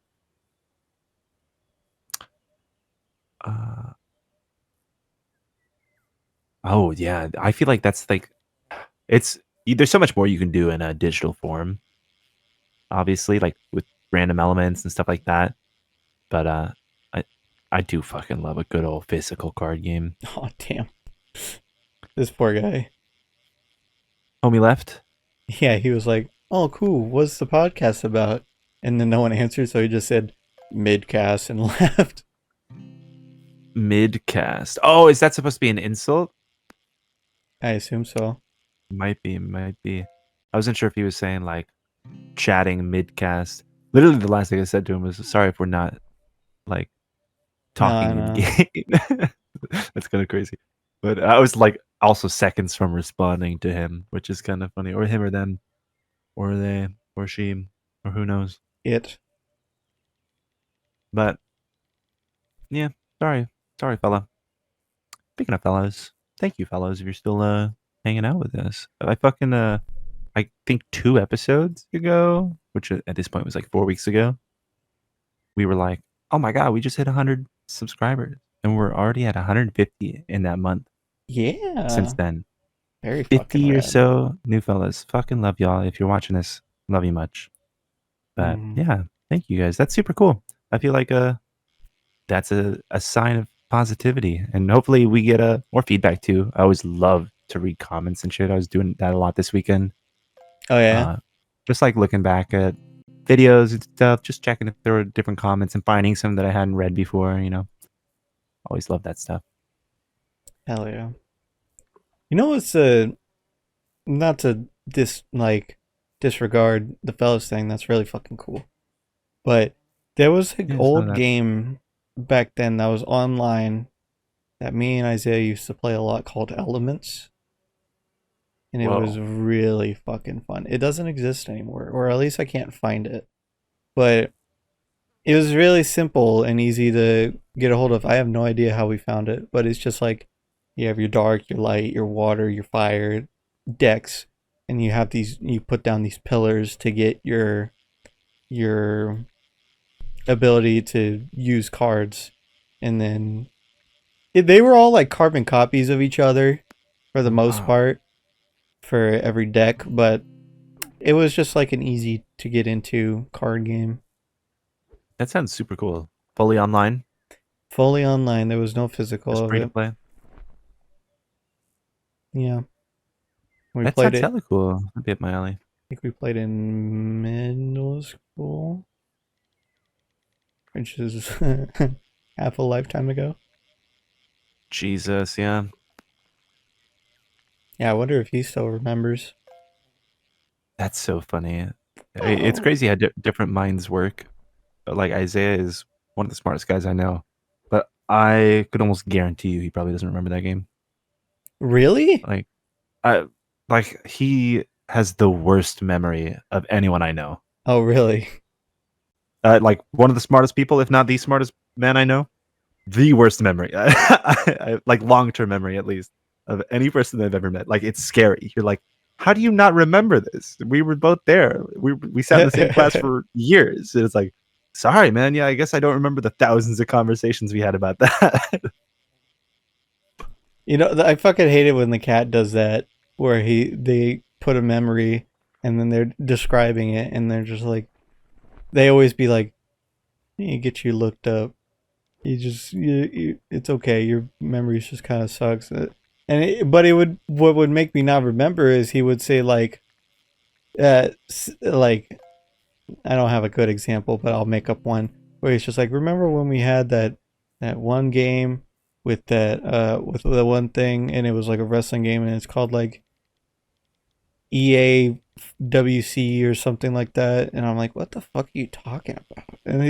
Uh, oh yeah, I feel like that's like it's there's so much more you can do in a digital form. Obviously, like with random elements and stuff like that. But I I do fucking love a good old physical card game. Oh, damn. This poor guy. Homie left. Yeah, he was like, oh, cool. What's the podcast about? And then no one answered, so he just said midcast and left. Midcast. Oh, is that supposed to be an insult? I assume so. Might be, might be. I wasn't sure if he was saying like chatting midcast. Literally, the last thing I said to him was, "Sorry if we're not like talking in No. game." That's kind of crazy. But I was like also seconds from responding to him, which is kind of funny. Or him or them. Or they. Or she. Or who knows. It. But yeah, sorry. Sorry, fella. Speaking of fellows, thank you, fellows, if you're still hanging out with us. I fucking I think 2 episodes ago, which at this point was like 4 weeks ago, we were like, oh my god, we just hit 100 subscribers, and we're already at 150 in that month. Yeah. Since then, Very fucking 50 or rad. so new fellas. Fucking love y'all. If you're watching this, love you much. But yeah, thank you guys. That's super cool. I feel like that's a sign of positivity, and hopefully we get more feedback too. I always love to read comments and shit. I was doing that a lot this weekend. Oh, yeah? Just like looking back at videos and stuff, just checking if there were different comments and finding some that I hadn't read before. Always love that stuff. Hell yeah. You know what's not to disregard the fellas thing, that's really fucking cool. But there was an old game back then that was online that me and Isaiah used to play a lot called Elements. And it was really fucking fun. It doesn't exist anymore, or at least I can't find it. But it was really simple and easy to get a hold of. I have no idea how we found it, but it's just like you have your dark, your light, your water, your fire decks, and you put down these pillars to get your ability to use cards. And then they were all like carbon copies of each other for the most part for every deck, but it was just like an easy to get into card game. That sounds super cool. Fully online. There was no physical Just of free to it. play. Yeah. That sounds hella cool. That'd be up my alley. I think we played in middle school, which is half a lifetime ago. Jesus, yeah. Yeah, I wonder if he still remembers. That's so funny. It's crazy how different minds work. Like, Isaiah is one of the smartest guys I know, but I could almost guarantee you he probably doesn't remember that game. Really? Like he has the worst memory of anyone I know. Oh, really? Like one of the smartest people, if not the smartest man I know. The worst memory, like long-term memory at least, of any person I've ever met. Like, it's scary. You're like, how do you not remember this? We were both there. We sat in the same class for years. It's like, sorry, man. Yeah, I guess I don't remember the thousands of conversations we had about that. You know, I fucking hate it when the cat does that, where they put a memory and then they're describing it and they're just like, they always be like, "You get you looked up. It's okay. Your memory just kind of sucks." But it would what would make me not remember is he would say like I don't have a good example, but I'll make up one where he's just like, remember when we had that one game with that with the one thing, and it was like a wrestling game, and it's called like EAWC or something like that, and I'm like, what the fuck are you talking about? And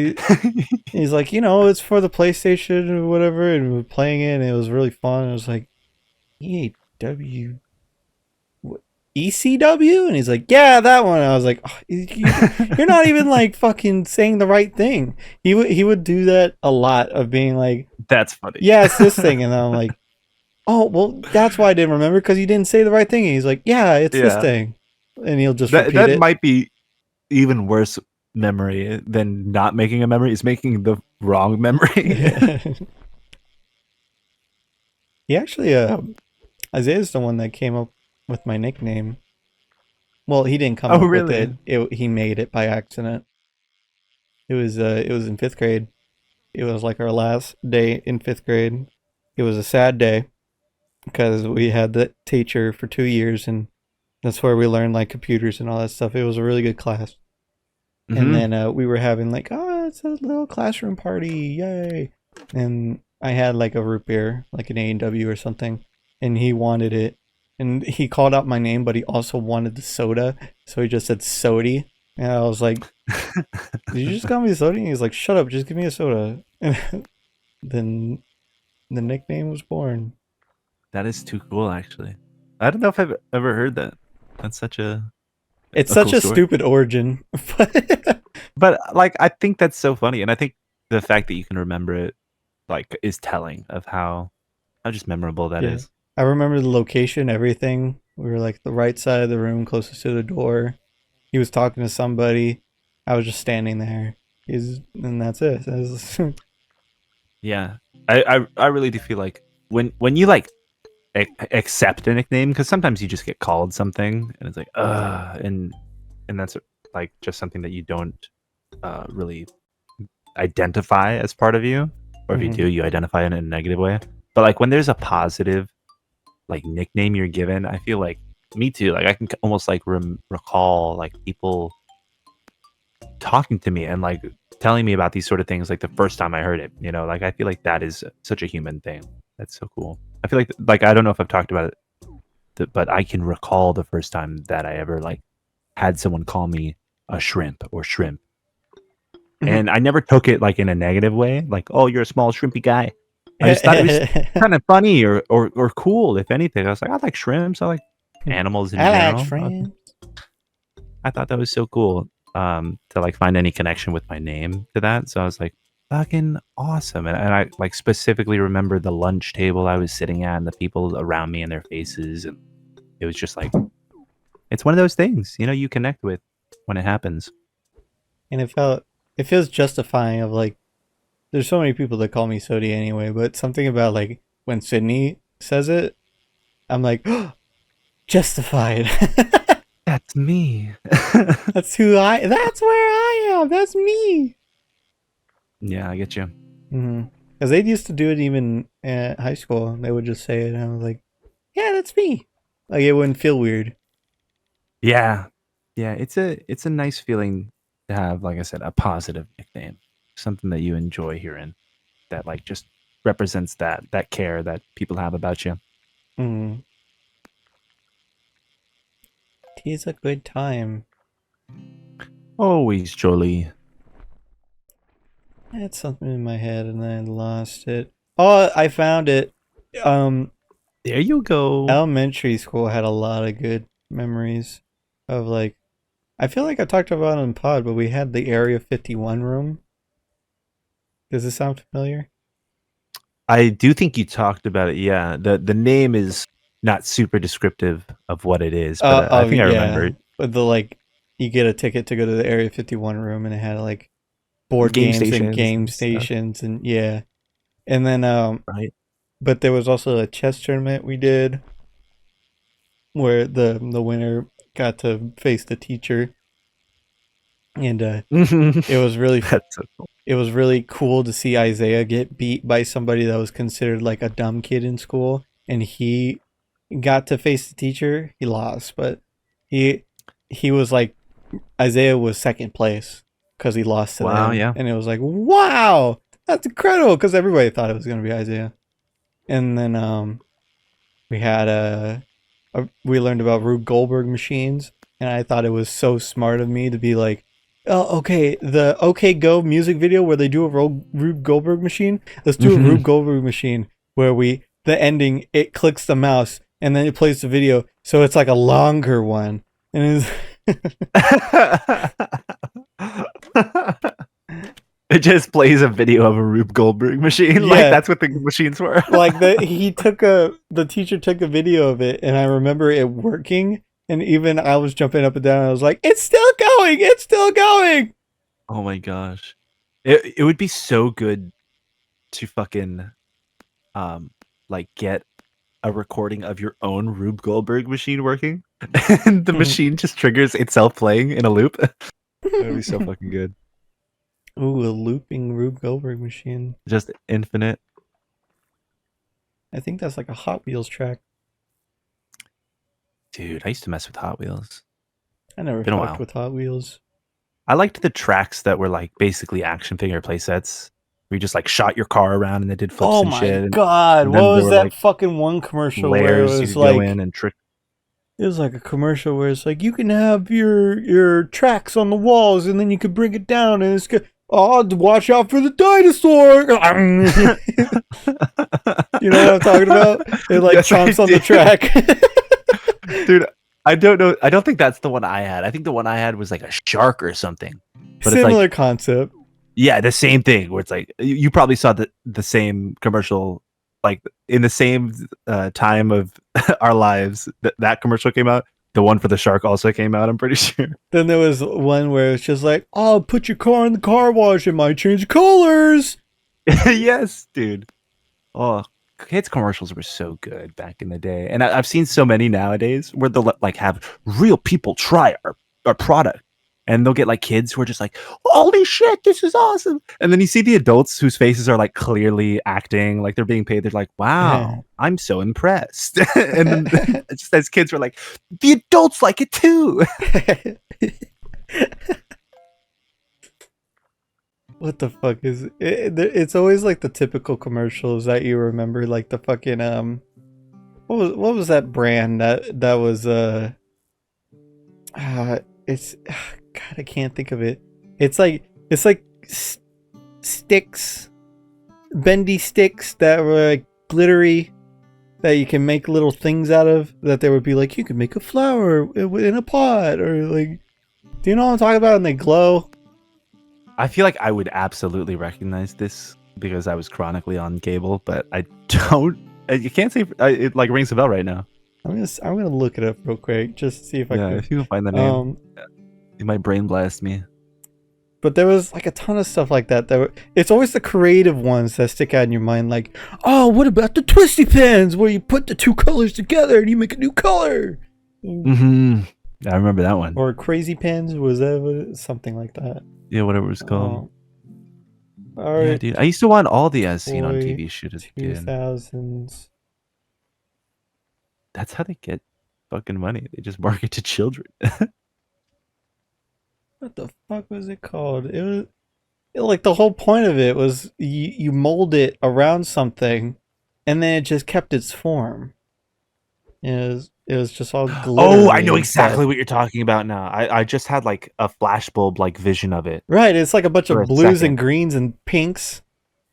he's like, it's for the PlayStation or whatever, and we were playing it, and it was really fun. I was like, EAW ECW? And he's like, yeah, that one. I was like, oh, you're not even like fucking saying the right thing. He would do that a lot of being like, That's funny. yeah, it's this thing. And I'm like, oh, well, that's why I didn't remember because you didn't say the right thing. And he's like, yeah, it's this Yeah. thing. And he'll just That repeat that it. might be even worse memory than not making a memory. Is making the wrong memory. He actually, Isaiah's the one that came up with my nickname. Well, he didn't come Oh, up with really? He made it by accident. It was in fifth grade. It was like our last day in fifth grade. It was a sad day because we had that teacher for 2 years, and that's where we learned like computers and all that stuff. It was a really good class. And Hmm. then we were having like, oh, it's a little classroom party, yay! And I had like a root beer, like an A&W or something, and he wanted it. And he called out my name, but he also wanted the soda, so he just said sody. And I was like, did you just call me Sody? And he's like, shut up, just give me a soda. And then the nickname was born. That is too cool, actually. I don't know if I've ever heard that. That's such It's a such cool a story. stupid origin. But But like, I think that's so funny, and I think the fact that you can remember it, like, is telling of how just memorable that yeah. is. I remember the location, everything. We were like the right side of the room, closest to the door. He was talking to somebody. I was just standing there. And that's it. Yeah, I really do feel like when you like accept a nickname, because sometimes you just get called something and it's like and that's like just something that you don't really identify as part of you, or if you Mhm. do, you identify it in a negative way. But like when there's a positive like nickname you're given, I feel like me too. Like I can almost like recall like people talking to me and like telling me about these sort of things like the first time I heard it. Like I feel like that is such a human thing. That's so cool. I feel like I don't know if I've talked about it, but I can recall the first time that I ever like had someone call me a shrimp or shrimp. And I never took it like in a negative way, like, oh, you're a small shrimpy guy. I just thought it was kind of funny or cool, if anything. I was like, I like shrimps. I like animals in I like general. friends. I thought that was so cool to like find any connection with my name to that. So I was like, fucking awesome. And I like specifically remember the lunch table I was sitting at and the people around me and their faces. And it was just like, it's one of those things, you connect with when it happens. And it feels justifying of like there's so many people that call me Sody anyway, but something about like when Sydney says it, I'm like justified. That's me. That's where I am. That's me. Yeah, I get you. Because they used to do it even at high school. They would just say it, and I was like, yeah, that's me. Like it wouldn't feel weird. Yeah. Yeah, it's a nice feeling to have, like I said, a positive nickname. Something that you enjoy hearing that like just represents that care that people have about you. Mm. Tis a good time. Always jolly. I had something in my head and then I lost it. Oh, I found it. Um, There you go. Elementary school had a lot of good memories of like. I feel like I talked about it in pod, but we had the Area 51 room. Does this sound familiar? I do think you talked about it. Yeah, the name is not super descriptive of what it is, but I Oh think I remember yeah, it. with the like, you get a ticket to go to the Area 51 room, and it had like board Game games and stations game and stuff, stations, and yeah, and then right? but there was also a chess tournament we did where the winner got to face the teacher, and it was really That's so cool. it was really cool to see Isaiah get beat by somebody that was considered like a dumb kid in school. and he got to face the teacher. He lost, but he he was like Isaiah was second place because he lost to Wow, them, yeah. and it was like, wow, that's incredible because everybody thought it was gonna be Isaiah. And then we had we learned about Rube Goldberg machines, and I thought it was so smart of me to be like, oh, okay, the OK Go music video where they do a Rube Goldberg machine. Let's do a Hmm. Rube Goldberg machine where the ending, it clicks the mouse and then it plays the video, so it's like a longer one, and It just plays a video of a Rube Goldberg machine. Like yeah, that's what the machines were. like the teacher took a video of it, and I remember it working, and even I was jumping up and down. And I was like, it's still going, it's still going. Oh my gosh. It would be so good to fucking um like get a recording of your own Rube Goldberg machine working and the machine just triggers itself playing in a loop. That would be so fucking good. Ooh, a looping Rube Goldberg machine. Just infinite. I think that's like a Hot Wheels track. Dude, I used to mess with Hot Wheels. I never Been a fucked while. with Hot Wheels. I liked the tracks that were like basically action figure playsets where you just like shot your car around and they did flips Oh and my shit. god, And what then there was were that like fucking one commercial where it layers you was could go like, in and trick. it was like a commercial where it's like, you can have your tracks on the walls and then you could bring it down and it's good. Oh, watch out for the dinosaur! You know what I'm talking about? It like Yes, I chomps on the do. track. Dude, I don't know. I don't think that's the one I had. I think the one I had was like a shark or something. But it's Similar like, concept. yeah, the same thing where it's like you probably saw the same commercial like in the same time of our lives that commercial came out. The one for the shark also came out, I'm pretty sure. Then there was one where it's just like, oh, put your car in the car wash, it might change colors. Yes, dude. Oh, kids commercials were so good back in the day. And I've seen so many nowadays where they'll like have real people try our product. And they'll get like kids who are just like, holy shit, this is awesome. And then you see the adults whose faces are like clearly acting like they're being paid. They're like, wow, I'm so impressed. And then just as kids were like, the adults like it too. What the fuck is it? It's always like the typical commercials that you remember, like the fucking what was that brand that was it's God, I can't think of it. It's like sticks, bendy sticks that were like glittery, that you can make little things out of, that they would be like, you can make a flower in a pot, or like, do you know what I'm talking about? And they glow. I feel like I would absolutely recognize this because I was chronically on cable, but I don't. You can't say it like rings a bell right now. I'm gonna look it up real quick just to see if I Yeah, can. if you can find the name, it might brain blast me. But there was like a ton of stuff like that. It's always the creative ones that stick out in your mind. Like, oh, what about the twisty pens where you put the two colors together and you make a new color? Mm-hmm. I remember that one. Or crazy pens, was that something like that? Yeah, whatever it's called. All right, Yeah, dude. I used to want all the as seen on TV shit as a kid. 2000s. That's how they get fucking money. They just market to children. What the fuck was it called? It was like the whole point of it was you mold it around something, and then it just kept its form. It was just all glittery. Oh, I know and exactly stuff. what you're talking about now. I just had like a flashbulb like vision of it Right, it's like a bunch for of a blues second. and greens and pinks.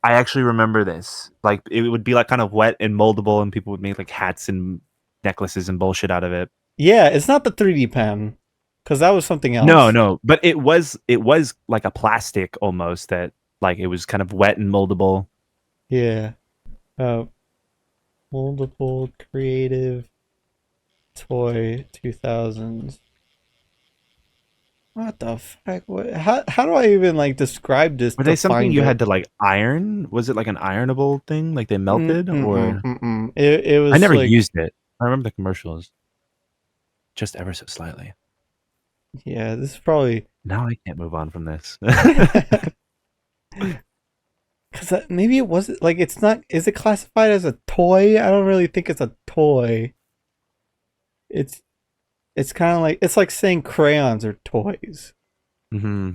I actually remember this. Like it would be like kind of wet and moldable, and people would make like hats and necklaces and bullshit out of it. Yeah, it's not the 3D pen, because that was something else. No, but it was like a plastic almost that like it was kind of wet and moldable. Yeah. Multiple creative toy 2000s. What the fuck? How do I even like describe this? Were To they something find you it? had to like iron? Was it like an ironable thing? Like they melted or It was I never like, used it. I remember the commercials. Just ever so slightly. yeah, this is probably Now I can't move on from this. Because maybe it wasn't like it's not. Is it classified as a toy? I don't really think it's a toy. It's it's kind of like it's like saying crayons are toys. Mm-hmm.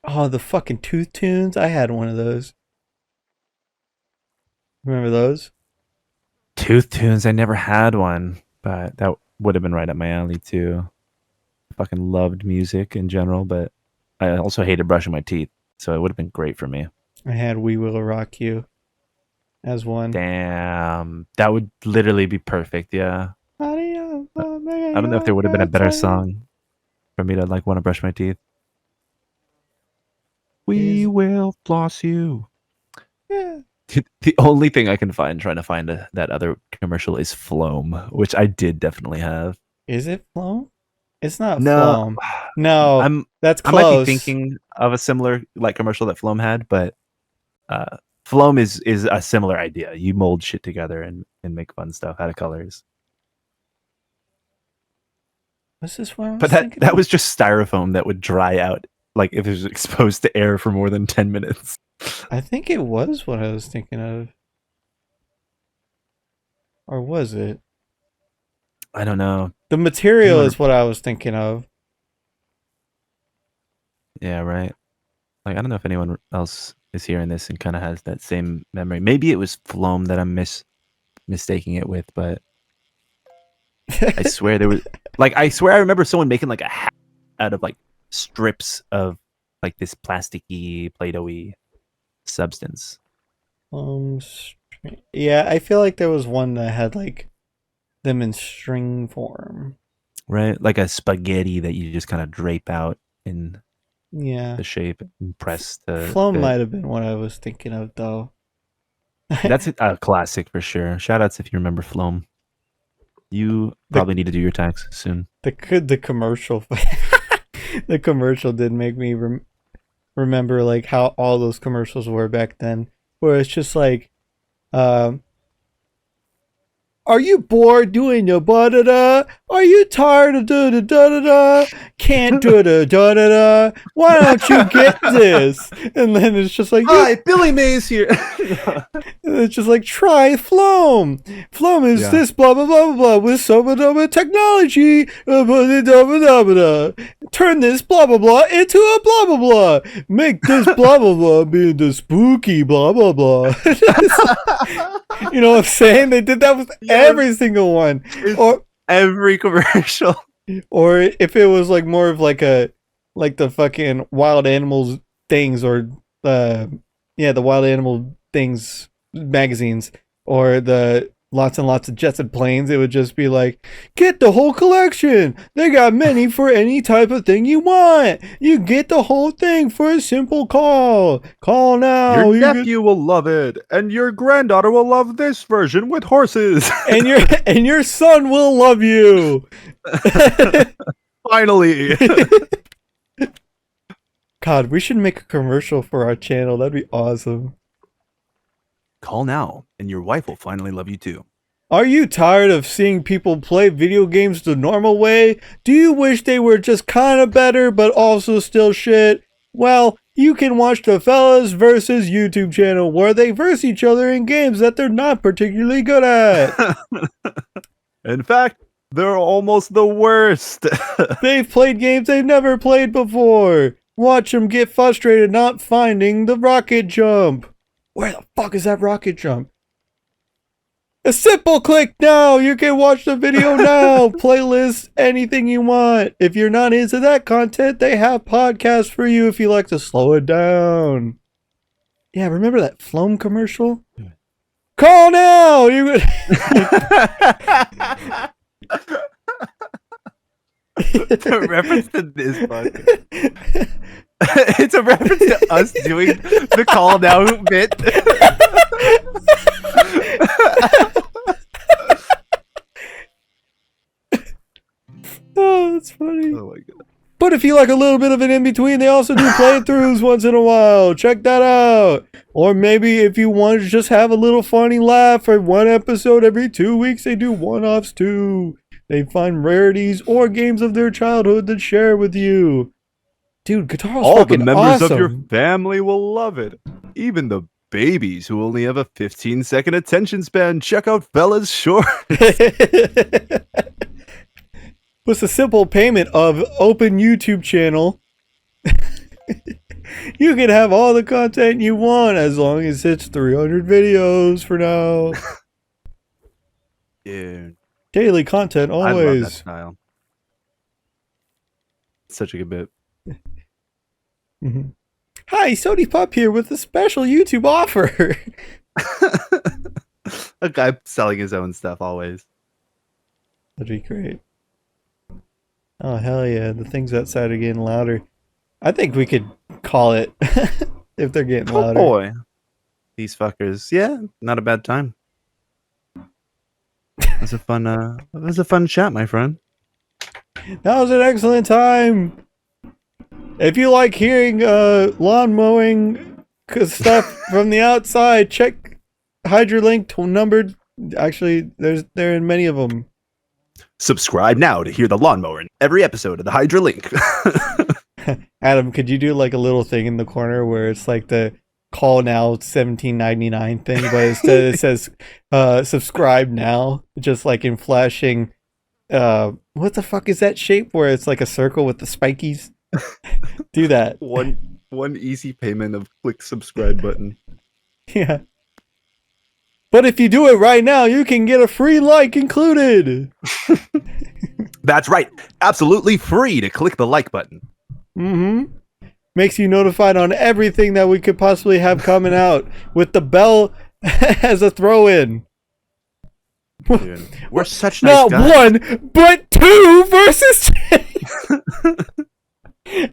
Oh, the fucking Tooth Tunes! I had one of those. Remember those? Tooth Tunes. I never had one, but that would have been right up my alley too. I fucking loved music in general, but I also hated brushing my teeth, so it would have been great for me. I had We Will Rock You as one. Damn, that would literally be perfect. Yeah, I don't know if there would have been a better song for me to like want to brush my teeth. We will floss you. Yeah. The only thing I can find trying to find that other commercial is Floam, which I did definitely have. Is it Floam? It's not No, Floam. No, I'm that's I might be close. thinking of a similar like commercial that Floam had, but Floam is a similar idea. You mold shit together and make fun stuff out of colors. Was this what I But was thinking that of? was just styrofoam that would dry out like if it was exposed to air for more than 10 minutes. I think it was what I was thinking of. Or was it? I don't know. The material Anyone? is what I was thinking of. Yeah, right. Like I don't know if anyone else is hearing this and kind of has that same memory. Maybe it was Floam that I'm mistaking it with, but I swear there was like I swear I remember someone making like a hat out of like strips of like this plasticky Play-Doh-y substance. um, yeah, I feel like there was one that had like them in string form. Right? Like a spaghetti that you just kind of drape out in Yeah, the shape and press to Floam fit. might have been what I was thinking of though. That's a classic for sure. Shout outs if you remember Floam. You the probably need to do your tax soon. the commercial the commercial did make me remember like how all those commercials were back then, where it's just like, um, are you bored doing your da da da? Are you tired of da da da da? Can't da da da da? Why don't you get this? And then it's just like Hi, Billy Mays here. it's just like try Floam. Floam is Yeah. this blah blah blah blah blah with so blah blah technology. Blah, blah, blah, blah, blah. Turn this blah blah blah into a blah blah blah. Make this blah blah blah be the spooky blah blah blah. You know what I'm saying? They did that with every single one. Or every commercial. or if it was like more of like the fucking wild animals things, or the wild animal things magazines, or the lots and lots of jets and planes, it would just be like, get the whole collection. They got many for any type of thing you want. You get the whole thing for a simple call. Call now. Your nephew will love it, and your granddaughter will love this version with horses. And your son will love you. Finally. God, we should make a commercial for our channel. That'd be awesome. Call now, and your wife will finally love you too. Are you tired of seeing people play video games the normal way? Do you wish they were just kind of better, but also still shit? Well, you can watch the Fellas versus YouTube channel, where they verse each other in games that they're not particularly good at. In fact, they're almost the worst. They've played games they've never played before. Watch them get frustrated not finding the rocket jump. Where the fuck is that rocket jump? A simple click now. You can watch the video now. Playlist, anything you want. If you're not into that content, they have podcasts for you if you like to slow it down. Yeah, remember that Floam commercial? Call now. The reference to this podcast. It's a reference to us doing the call now bit. Oh, that's funny. Oh my god. But if you like a little bit of an in-between, they also do playthroughs once in a while. Check that out. Or maybe if you want to just have a little funny laugh for one episode every 2 weeks, they do one-offs too. They find rarities or games of their childhood to share with you. Dude, guitar All the fucking members awesome. of your family will love it. Even the babies who only have a 15-second attention span. Check out Fella's short. With a simple payment of open YouTube channel, you can have all the content you want as long as it's 300 videos for now. Dude, Daily content I love that always. style. Such a good bit. Mm-hmm. Hi, Sody Pup here with a special YouTube offer. A guy selling his own stuff always. That'd be great. Oh, hell yeah. The things outside are getting louder. I think we could call it if they're getting louder. Oh boy. These fuckers. Yeah, not a bad time. That was a fun chat, my friend. That was an excellent time. If you like hearing lawn mowing stuff from the outside, check Hydra link numbered. Actually, they're in many of them. Subscribe now to hear the lawnmower in every episode of the Hydra Link. Adam, could you do like a little thing in the corner where it's like the call now $17.99 thing, but instead it says subscribe now, just like in flashing. What the fuck is that shape where it's like a circle with the spikies? Do that. One easy payment of click subscribe button. Yeah. But if you do it right now, you can get a free like included. That's right. Absolutely free to click the like button. Mm-hmm. Makes you notified on everything that we could possibly have coming out with the bell as a throw-in. Dude, we're such nice Not guys. one, but two versus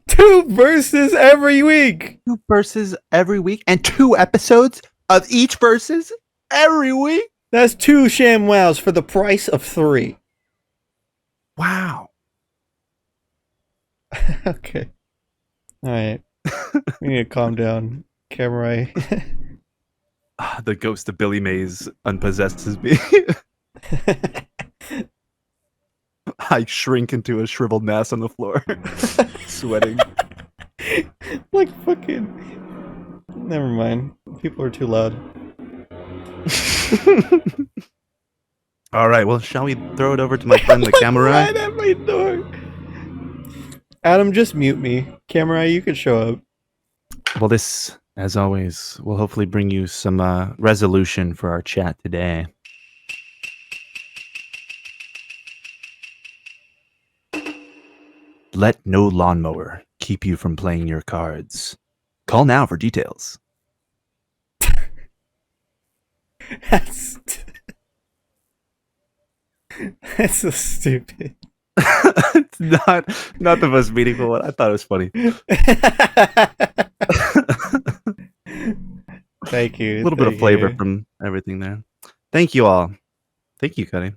two verses every week. 2 verses every week and 2 episodes of each verses every week. That's 2 ShamWows for the price of 3. Wow. Okay. All right. We need to calm down, Camera. The ghost of Billy Mays unpossesses me. I shrink into a shriveled mass on the floor, sweating. Like fucking. Never mind. People are too loud. All right, well, shall we throw it over to my friend the camera? Right at my door. Adam, just mute me. Camera, you can show up. Well, this, as always, will hopefully bring you some resolution for our chat today. Let no lawnmower keep you from playing your cards. Call now for details. That's so stupid. It's not the most meaningful one. I thought it was funny. Thank you. A little bit of flavor from everything there. Thank you all. Thank you, Cuddy.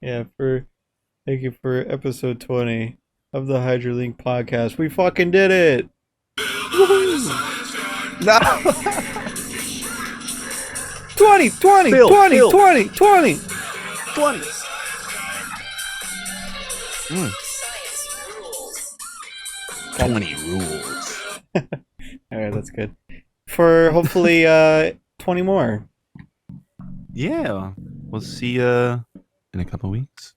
Yeah, thank you for episode 20 of the Hydra Link podcast. We fucking did it. No. 20, 20, Phil, 20, Phil. 20, 20. 20. Mm. 20 rules. All right, that's good. For hopefully 20 more. Yeah. We'll see you in a couple weeks.